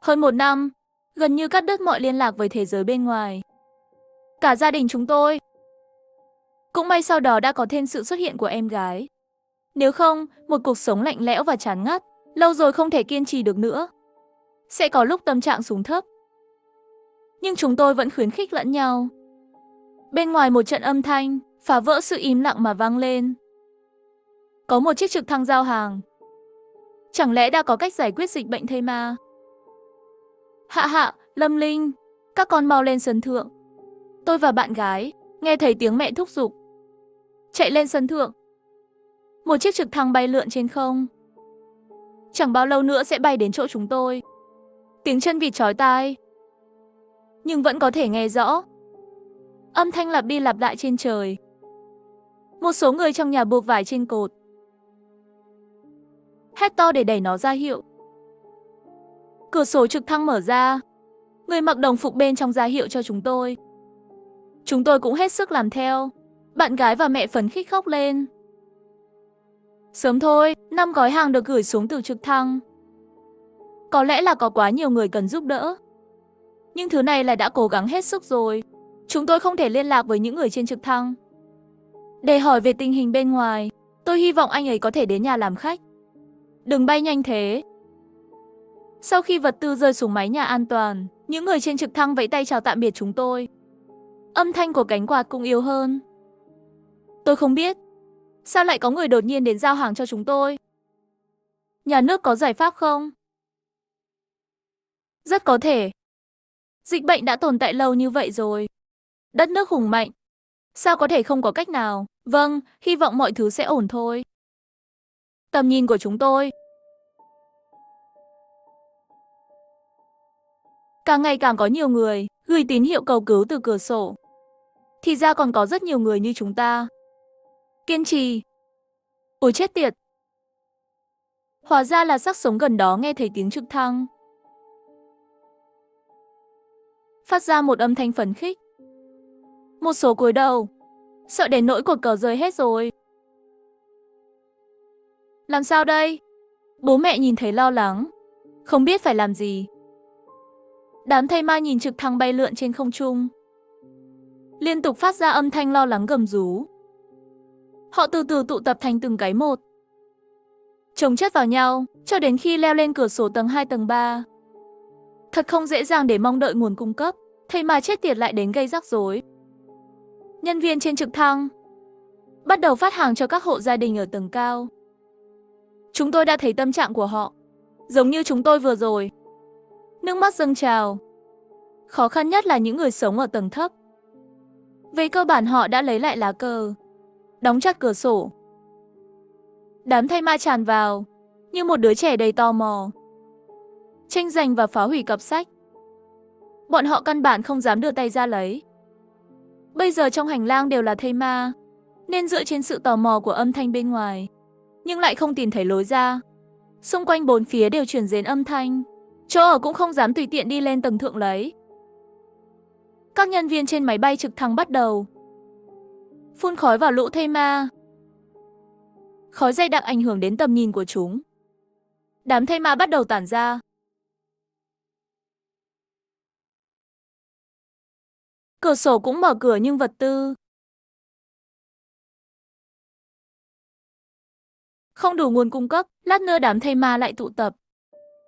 Hơn 1 năm, gần như cắt đứt mọi liên lạc với thế giới bên ngoài. Cả gia đình chúng tôi. Cũng may sau đó đã có thêm sự xuất hiện của em gái. Nếu không, một cuộc sống lạnh lẽo và chán ngắt, lâu rồi không thể kiên trì được nữa. Sẽ có lúc tâm trạng xuống thấp. Nhưng chúng tôi vẫn khuyến khích lẫn nhau. Bên ngoài một trận âm thanh, phá vỡ sự im lặng mà vang lên. Có một chiếc trực thăng giao hàng. Chẳng lẽ đã có cách giải quyết dịch bệnh thây ma? Hạ, Lâm Linh, các con mau lên sân thượng. Tôi và bạn gái nghe thấy tiếng mẹ thúc giục. Chạy lên sân thượng. Một chiếc trực thăng bay lượn trên không. Chẳng bao lâu nữa sẽ bay đến chỗ chúng tôi. Tiếng chân vịt chói tai, nhưng vẫn có thể nghe rõ. Âm thanh lặp đi lặp lại trên trời. Một số người trong nhà buộc vải trên cột. Hét to để đẩy nó ra hiệu. Cửa sổ trực thăng mở ra. Người mặc đồng phục bên trong ra hiệu cho chúng tôi. Chúng tôi cũng hết sức làm theo. Bạn gái và mẹ phấn khích khóc lên. Sớm thôi, 5 gói hàng được gửi xuống từ trực thăng. Có lẽ là có quá nhiều người cần giúp đỡ. Nhưng thứ này là đã cố gắng hết sức rồi. Chúng tôi không thể liên lạc với những người trên trực thăng để hỏi về tình hình bên ngoài. Tôi hy vọng anh ấy có thể đến nhà làm khách. Đừng bay nhanh thế. Sau khi vật tư rơi xuống mái nhà an toàn, những người trên trực thăng vẫy tay chào tạm biệt chúng tôi. Âm thanh của cánh quạt cũng yếu hơn. Tôi không biết sao lại có người đột nhiên đến giao hàng cho chúng tôi. Nhà nước có giải pháp không? Rất có thể. Dịch bệnh đã tồn tại lâu như vậy rồi. Đất nước hùng mạnh. Sao có thể không có cách nào? Vâng, hy vọng mọi thứ sẽ ổn thôi. Tầm nhìn của chúng tôi càng ngày càng có nhiều người gửi tín hiệu cầu cứu từ cửa sổ. Thì ra còn có rất nhiều người như chúng ta. Kiên trì. Ôi chết tiệt. Hóa ra là xác sống gần đó nghe thấy tiếng trực thăng. phát ra một âm thanh phấn khích. Một số cúi đầu, sợ đến nỗi cột cờ rơi hết rồi. Làm sao đây? Bố mẹ nhìn thấy lo lắng, không biết phải làm gì. Đám thây ma nhìn trực thăng bay lượn trên không trung, liên tục phát ra âm thanh lo lắng gầm rú. Họ từ từ tụ tập thành từng cái một, chồng chất vào nhau, cho đến khi leo lên cửa sổ tầng 2 tầng 3. Thật không dễ dàng để mong đợi nguồn cung cấp, thây ma chết tiệt lại đến gây rắc rối. Nhân viên trên trực thăng bắt đầu phát hàng cho các hộ gia đình ở tầng cao. Chúng tôi đã thấy tâm trạng của họ, giống như chúng tôi vừa rồi. Nước mắt dâng trào. Khó khăn nhất là những người sống ở tầng thấp. Về cơ bản họ đã lấy lại lá cờ, đóng chặt cửa sổ. Đám thây ma tràn vào, như một đứa trẻ đầy tò mò, tranh giành và phá hủy cặp sách. Bọn họ căn bản không dám đưa tay ra lấy. Bây giờ trong hành lang đều là thây ma, nên dựa trên sự tò mò của âm thanh bên ngoài, nhưng lại không tìm thấy lối ra. Xung quanh bốn phía đều truyền đến âm thanh, chỗ ở cũng không dám tùy tiện đi lên tầng thượng lấy. Các nhân viên trên máy bay trực thăng bắt đầu phun khói vào lũ thây ma. Khói dày đặc ảnh hưởng đến tầm nhìn của chúng. Đám thây ma bắt đầu tản ra. Cửa sổ cũng mở cửa nhưng vật tư không đủ nguồn cung cấp. Lát nữa đám thây ma lại tụ tập.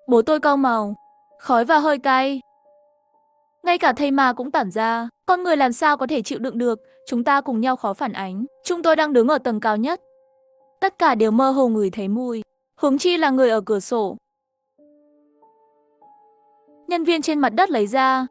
Bố tôi cau màu, khói và hơi cay. Ngay cả thây ma cũng tản ra. Con người làm sao có thể chịu đựng được. Chúng ta cùng nhau khó phản ánh. Chúng tôi đang đứng ở tầng cao nhất. Tất cả đều mơ hồ ngửi thấy mùi, huống chi là người ở cửa sổ. Nhân viên trên mặt đất lấy ra.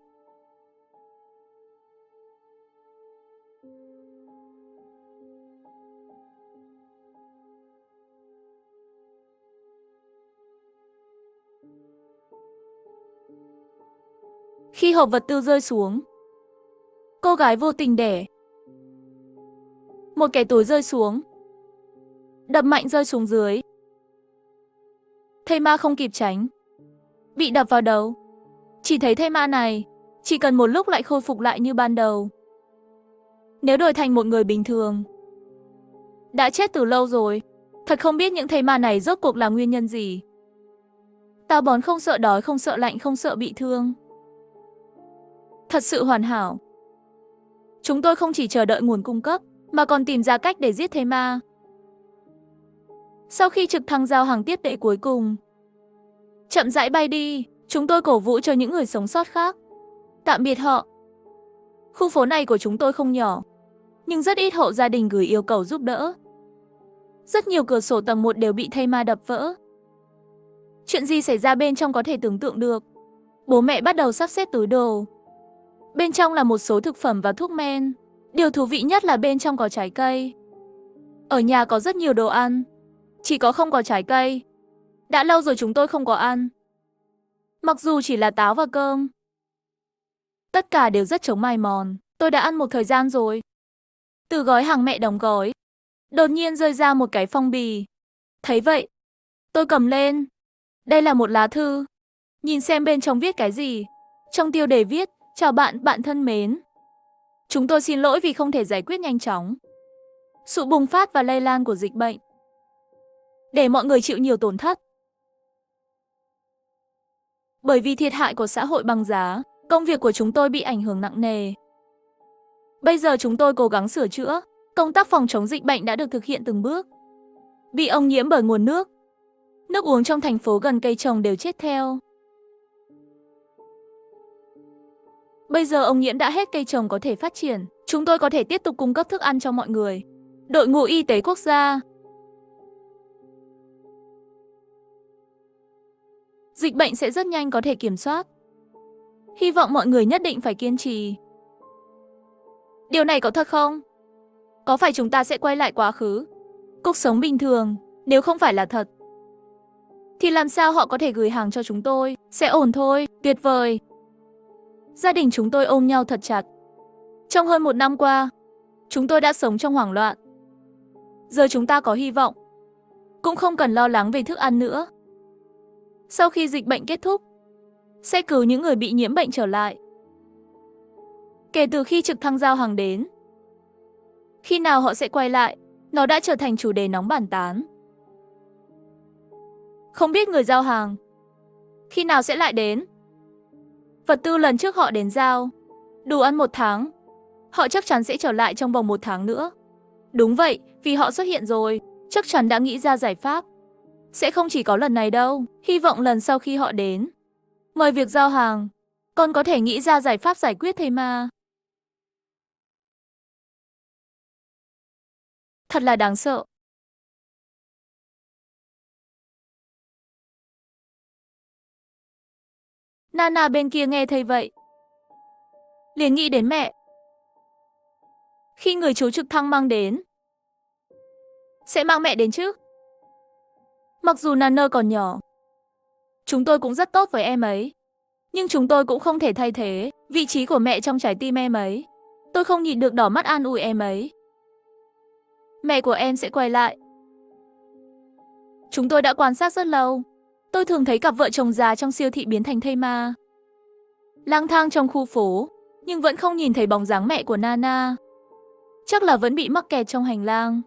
Khi hộp vật tư rơi xuống, cô gái vô tình đẻ. Một cái túi rơi xuống, đập mạnh rơi xuống dưới. Thây ma không kịp tránh, bị đập vào đầu. Chỉ thấy thây ma này, chỉ cần một lúc lại khôi phục lại như ban đầu. Nếu đổi thành một người bình thường, đã chết từ lâu rồi. Thật không biết những thây ma này rốt cuộc là nguyên nhân gì. Táo bón không sợ đói, không sợ lạnh, không sợ bị thương. Thật sự hoàn hảo. Chúng tôi không chỉ chờ đợi nguồn cung cấp, mà còn tìm ra cách để giết thây ma. Sau khi trực thăng giao hàng tiếp tệ cuối cùng chậm rãi bay đi, chúng tôi cổ vũ cho những người sống sót khác. Tạm biệt họ. Khu phố này của chúng tôi không nhỏ, nhưng rất ít hộ gia đình gửi yêu cầu giúp đỡ. Rất nhiều cửa sổ tầng 1 đều bị thây ma đập vỡ. Chuyện gì xảy ra bên trong có thể tưởng tượng được. Bố mẹ bắt đầu sắp xếp túi đồ. Bên trong là một số thực phẩm và thuốc men. Điều thú vị nhất là bên trong có trái cây. Ở nhà có rất nhiều đồ ăn, chỉ có không có trái cây. Đã lâu rồi chúng tôi không có ăn. Mặc dù chỉ là táo và cơm. Tất cả đều rất chống mài mòn. Tôi đã ăn một thời gian rồi. Từ gói hàng mẹ đóng gói, đột nhiên rơi ra một cái phong bì. Thấy vậy, tôi cầm lên. Đây là một lá thư. Nhìn xem bên trong viết cái gì. Trong tiêu đề viết: chào bạn, bạn thân mến. Chúng tôi xin lỗi vì không thể giải quyết nhanh chóng sự bùng phát và lây lan của dịch bệnh, để mọi người chịu nhiều tổn thất. Bởi vì thiệt hại của xã hội băng giá, công việc của chúng tôi bị ảnh hưởng nặng nề. Bây giờ chúng tôi cố gắng sửa chữa. Công tác phòng chống dịch bệnh đã được thực hiện từng bước. Bị ô nhiễm bởi nguồn nước. Nước uống trong thành phố gần cây trồng đều chết theo. Bây giờ ô nhiễm đã hết, cây trồng có thể phát triển. Chúng tôi có thể tiếp tục cung cấp thức ăn cho mọi người. Đội ngũ y tế quốc gia. Dịch bệnh sẽ rất nhanh có thể kiểm soát. Hy vọng mọi người nhất định phải kiên trì. Điều này có thật không? Có phải chúng ta sẽ quay lại quá khứ, cuộc sống bình thường? Nếu không phải là thật, thì làm sao họ có thể gửi hàng cho chúng tôi? Sẽ ổn thôi, tuyệt vời. Gia đình chúng tôi ôm nhau thật chặt. Trong hơn 1 năm qua, chúng tôi đã sống trong hoảng loạn. Giờ chúng ta có hy vọng. Cũng không cần lo lắng về thức ăn nữa. Sau khi dịch bệnh kết thúc, sẽ cứu những người bị nhiễm bệnh trở lại. Kể từ khi trực thăng giao hàng đến, khi nào họ sẽ quay lại, nó đã trở thành chủ đề nóng bàn tán. Không biết người giao hàng khi nào sẽ lại đến. Vật tư lần trước họ đến giao đủ ăn 1 tháng. Họ chắc chắn sẽ trở lại trong vòng 1 tháng nữa. Đúng vậy, vì họ xuất hiện rồi, chắc chắn đã nghĩ ra giải pháp. Sẽ không chỉ có lần này đâu, hy vọng lần sau khi họ đến, ngoài việc giao hàng, con có thể nghĩ ra giải pháp giải quyết thây ma. Thật là đáng sợ. Nana bên kia nghe thấy vậy, liền nghĩ đến mẹ. Khi người chú trực thăng mang đến, sẽ mang mẹ đến chứ? Mặc dù Nana còn nhỏ, chúng tôi cũng rất tốt với em ấy. Nhưng chúng tôi cũng không thể thay thế vị trí của mẹ trong trái tim em ấy. Tôi không nhịn được đỏ mắt an ủi em ấy. Mẹ của em sẽ quay lại. Chúng tôi đã quan sát rất lâu. Tôi thường thấy cặp vợ chồng già trong siêu thị biến thành thây ma, lang thang trong khu phố, nhưng vẫn không nhìn thấy bóng dáng mẹ của Nana. Chắc là vẫn bị mắc kẹt trong hành lang.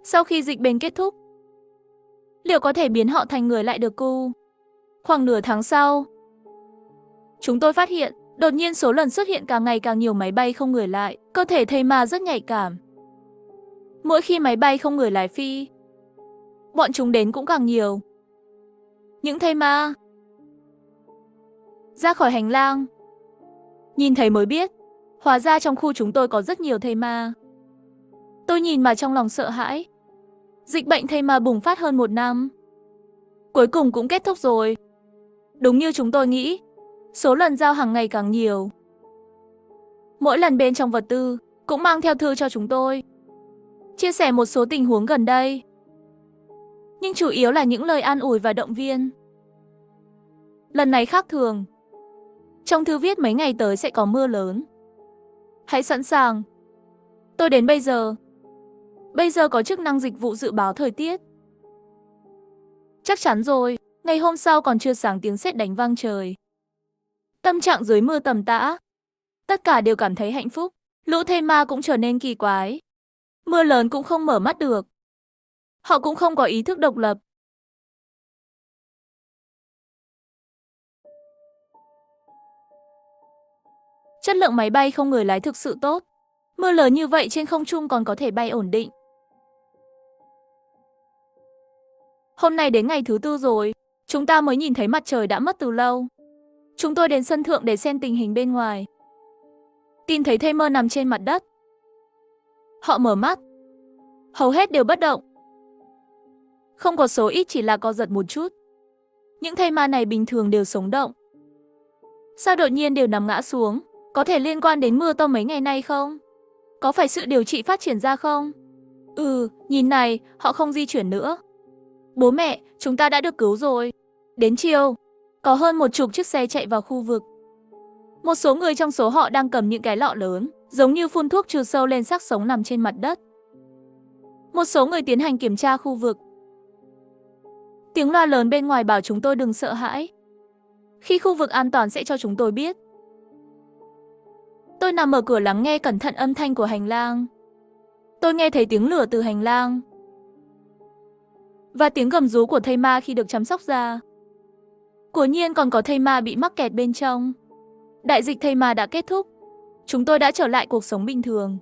Sau khi dịch bệnh kết thúc, liệu có thể biến họ thành người lại được cu? Khoảng nửa tháng sau, chúng tôi phát hiện đột nhiên số lần xuất hiện càng ngày càng nhiều máy bay không người lại. Cơ thể thây ma rất nhạy cảm. Mỗi khi máy bay không người lái phi, bọn chúng đến cũng càng nhiều. Những thây ma ra khỏi hành lang, nhìn thấy mới biết, hóa ra trong khu chúng tôi có rất nhiều thây ma. Tôi nhìn mà trong lòng sợ hãi. Dịch bệnh thây ma bùng phát hơn 1 năm, cuối cùng cũng kết thúc rồi. Đúng như chúng tôi nghĩ, số lần giao hàng ngày càng nhiều. Mỗi lần bên trong vật tư cũng mang theo thư cho chúng tôi, chia sẻ một số tình huống gần đây. Nhưng chủ yếu là những lời an ủi và động viên. Lần này khác thường. Trong thư viết mấy ngày tới sẽ có mưa lớn. Hãy sẵn sàng. Tôi đến bây giờ có chức năng dịch vụ dự báo thời tiết. Chắc chắn rồi, ngày hôm sau còn chưa sáng tiếng sét đánh vang trời. Tâm trạng dưới mưa tầm tã. Tất cả đều cảm thấy hạnh phúc. Lũ thây ma cũng trở nên kỳ quái. Mưa lớn cũng không mở mắt được. Họ cũng không có ý thức độc lập. Chất lượng máy bay không người lái thực sự tốt. Mưa lớn như vậy trên không trung còn có thể bay ổn định. Hôm nay đến ngày thứ 4 rồi, chúng ta mới nhìn thấy mặt trời đã mất từ lâu. Chúng tôi đến sân thượng để xem tình hình bên ngoài. Tìm thấy thây mơ nằm trên mặt đất. Họ mở mắt. Hầu hết đều bất động. Không có số ít chỉ là co giật một chút. Những thây ma này bình thường đều sống động. Sao đột nhiên đều nằm ngã xuống? Có thể liên quan đến mưa to mấy ngày nay không? Có phải sự điều trị phát triển ra không? Nhìn này, họ không di chuyển nữa. Bố mẹ, chúng ta đã được cứu rồi. Đến chiều, có hơn 10 chiếc xe chạy vào khu vực. Một số người trong số họ đang cầm những cái lọ lớn, giống như phun thuốc trừ sâu lên xác sống nằm trên mặt đất. Một số người tiến hành kiểm tra khu vực. Tiếng loa lớn bên ngoài bảo chúng tôi đừng sợ hãi. Khi khu vực an toàn sẽ cho chúng tôi biết. Tôi nằm ở cửa lắng nghe cẩn thận âm thanh của hành lang. Tôi nghe thấy tiếng lửa từ hành lang. Và tiếng gầm rú của thây ma khi được chăm sóc da. Quả nhiên còn có thây ma bị mắc kẹt bên trong. Đại dịch thây ma đã kết thúc. Chúng tôi đã trở lại cuộc sống bình thường.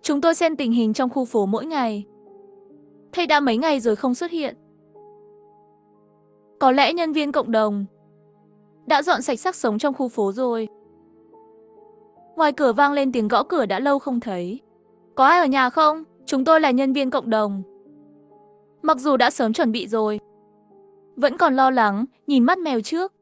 Chúng tôi xem tình hình trong khu phố mỗi ngày. Thây đã mấy ngày rồi không xuất hiện. Có lẽ nhân viên cộng đồng đã dọn sạch xác sống trong khu phố rồi. Ngoài cửa vang lên tiếng gõ cửa đã lâu không thấy. Có ai ở nhà không? Chúng tôi là nhân viên cộng đồng. Mặc dù đã sớm chuẩn bị rồi, vẫn còn lo lắng, nhìn mắt mèo trước.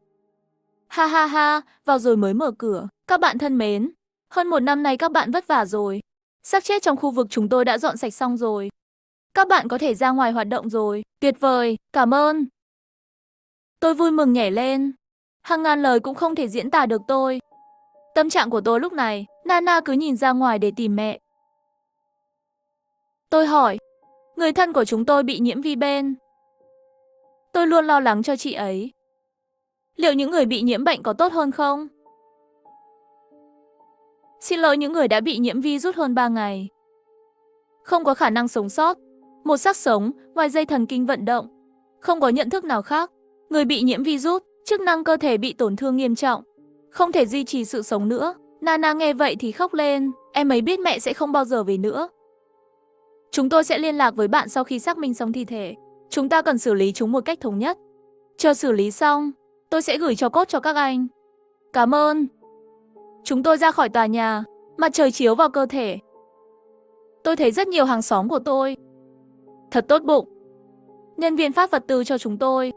Ha ha ha, vào rồi mới mở cửa. Các bạn thân mến, hơn 1 năm nay các bạn vất vả rồi. Xác chết trong khu vực chúng tôi đã dọn sạch xong rồi. Các bạn có thể ra ngoài hoạt động rồi. Tuyệt vời, cảm ơn. Tôi vui mừng nhảy lên. Hàng ngàn lời cũng không thể diễn tả được tôi. Tâm trạng của tôi lúc này, Nana cứ nhìn ra ngoài để tìm mẹ. Tôi hỏi, người thân của chúng tôi bị nhiễm vi bên. Tôi luôn lo lắng cho chị ấy. Liệu những người bị nhiễm bệnh có tốt hơn không? Xin lỗi những người đã bị nhiễm virus hơn 3 ngày. Không có khả năng sống sót. Một xác sống, ngoài dây thần kinh vận động. Không có nhận thức nào khác. Người bị nhiễm virus, chức năng cơ thể bị tổn thương nghiêm trọng. Không thể duy trì sự sống nữa. Nana nghe vậy thì khóc lên. Em ấy biết mẹ sẽ không bao giờ về nữa. Chúng tôi sẽ liên lạc với bạn sau khi xác minh xong thi thể. Chúng ta cần xử lý chúng một cách thống nhất. Chờ xử lý xong, tôi sẽ gửi cho cốt cho các anh. Cảm ơn. Chúng tôi ra khỏi tòa nhà, mặt trời chiếu vào cơ thể. Tôi thấy rất nhiều hàng xóm của tôi. Thật tốt bụng. Nhân viên phát vật tư cho chúng tôi.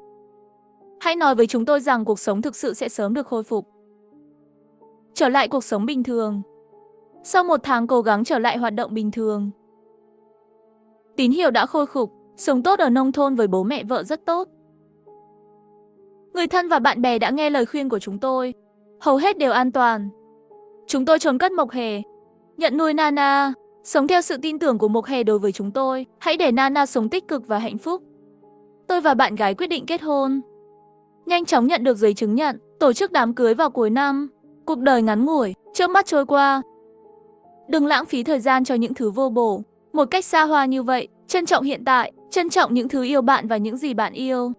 Hãy nói với chúng tôi rằng cuộc sống thực sự sẽ sớm được khôi phục. Trở lại cuộc sống bình thường. Sau 1 tháng cố gắng trở lại hoạt động bình thường. Tín hiệu đã khôi phục, sống tốt ở nông thôn với bố mẹ vợ rất tốt. Người thân và bạn bè đã nghe lời khuyên của chúng tôi. Hầu hết đều an toàn. Chúng tôi trốn cất Mộc Hề, nhận nuôi Nana, sống theo sự tin tưởng của Mộc Hề đối với chúng tôi. Hãy để Nana sống tích cực và hạnh phúc. Tôi và bạn gái quyết định kết hôn. Nhanh chóng nhận được giấy chứng nhận, tổ chức đám cưới vào cuối năm. Cuộc đời ngắn ngủi, chớp mắt trôi qua. Đừng lãng phí thời gian cho những thứ vô bổ. Một cách xa hoa như vậy, trân trọng hiện tại, trân trọng những thứ yêu bạn và những gì bạn yêu.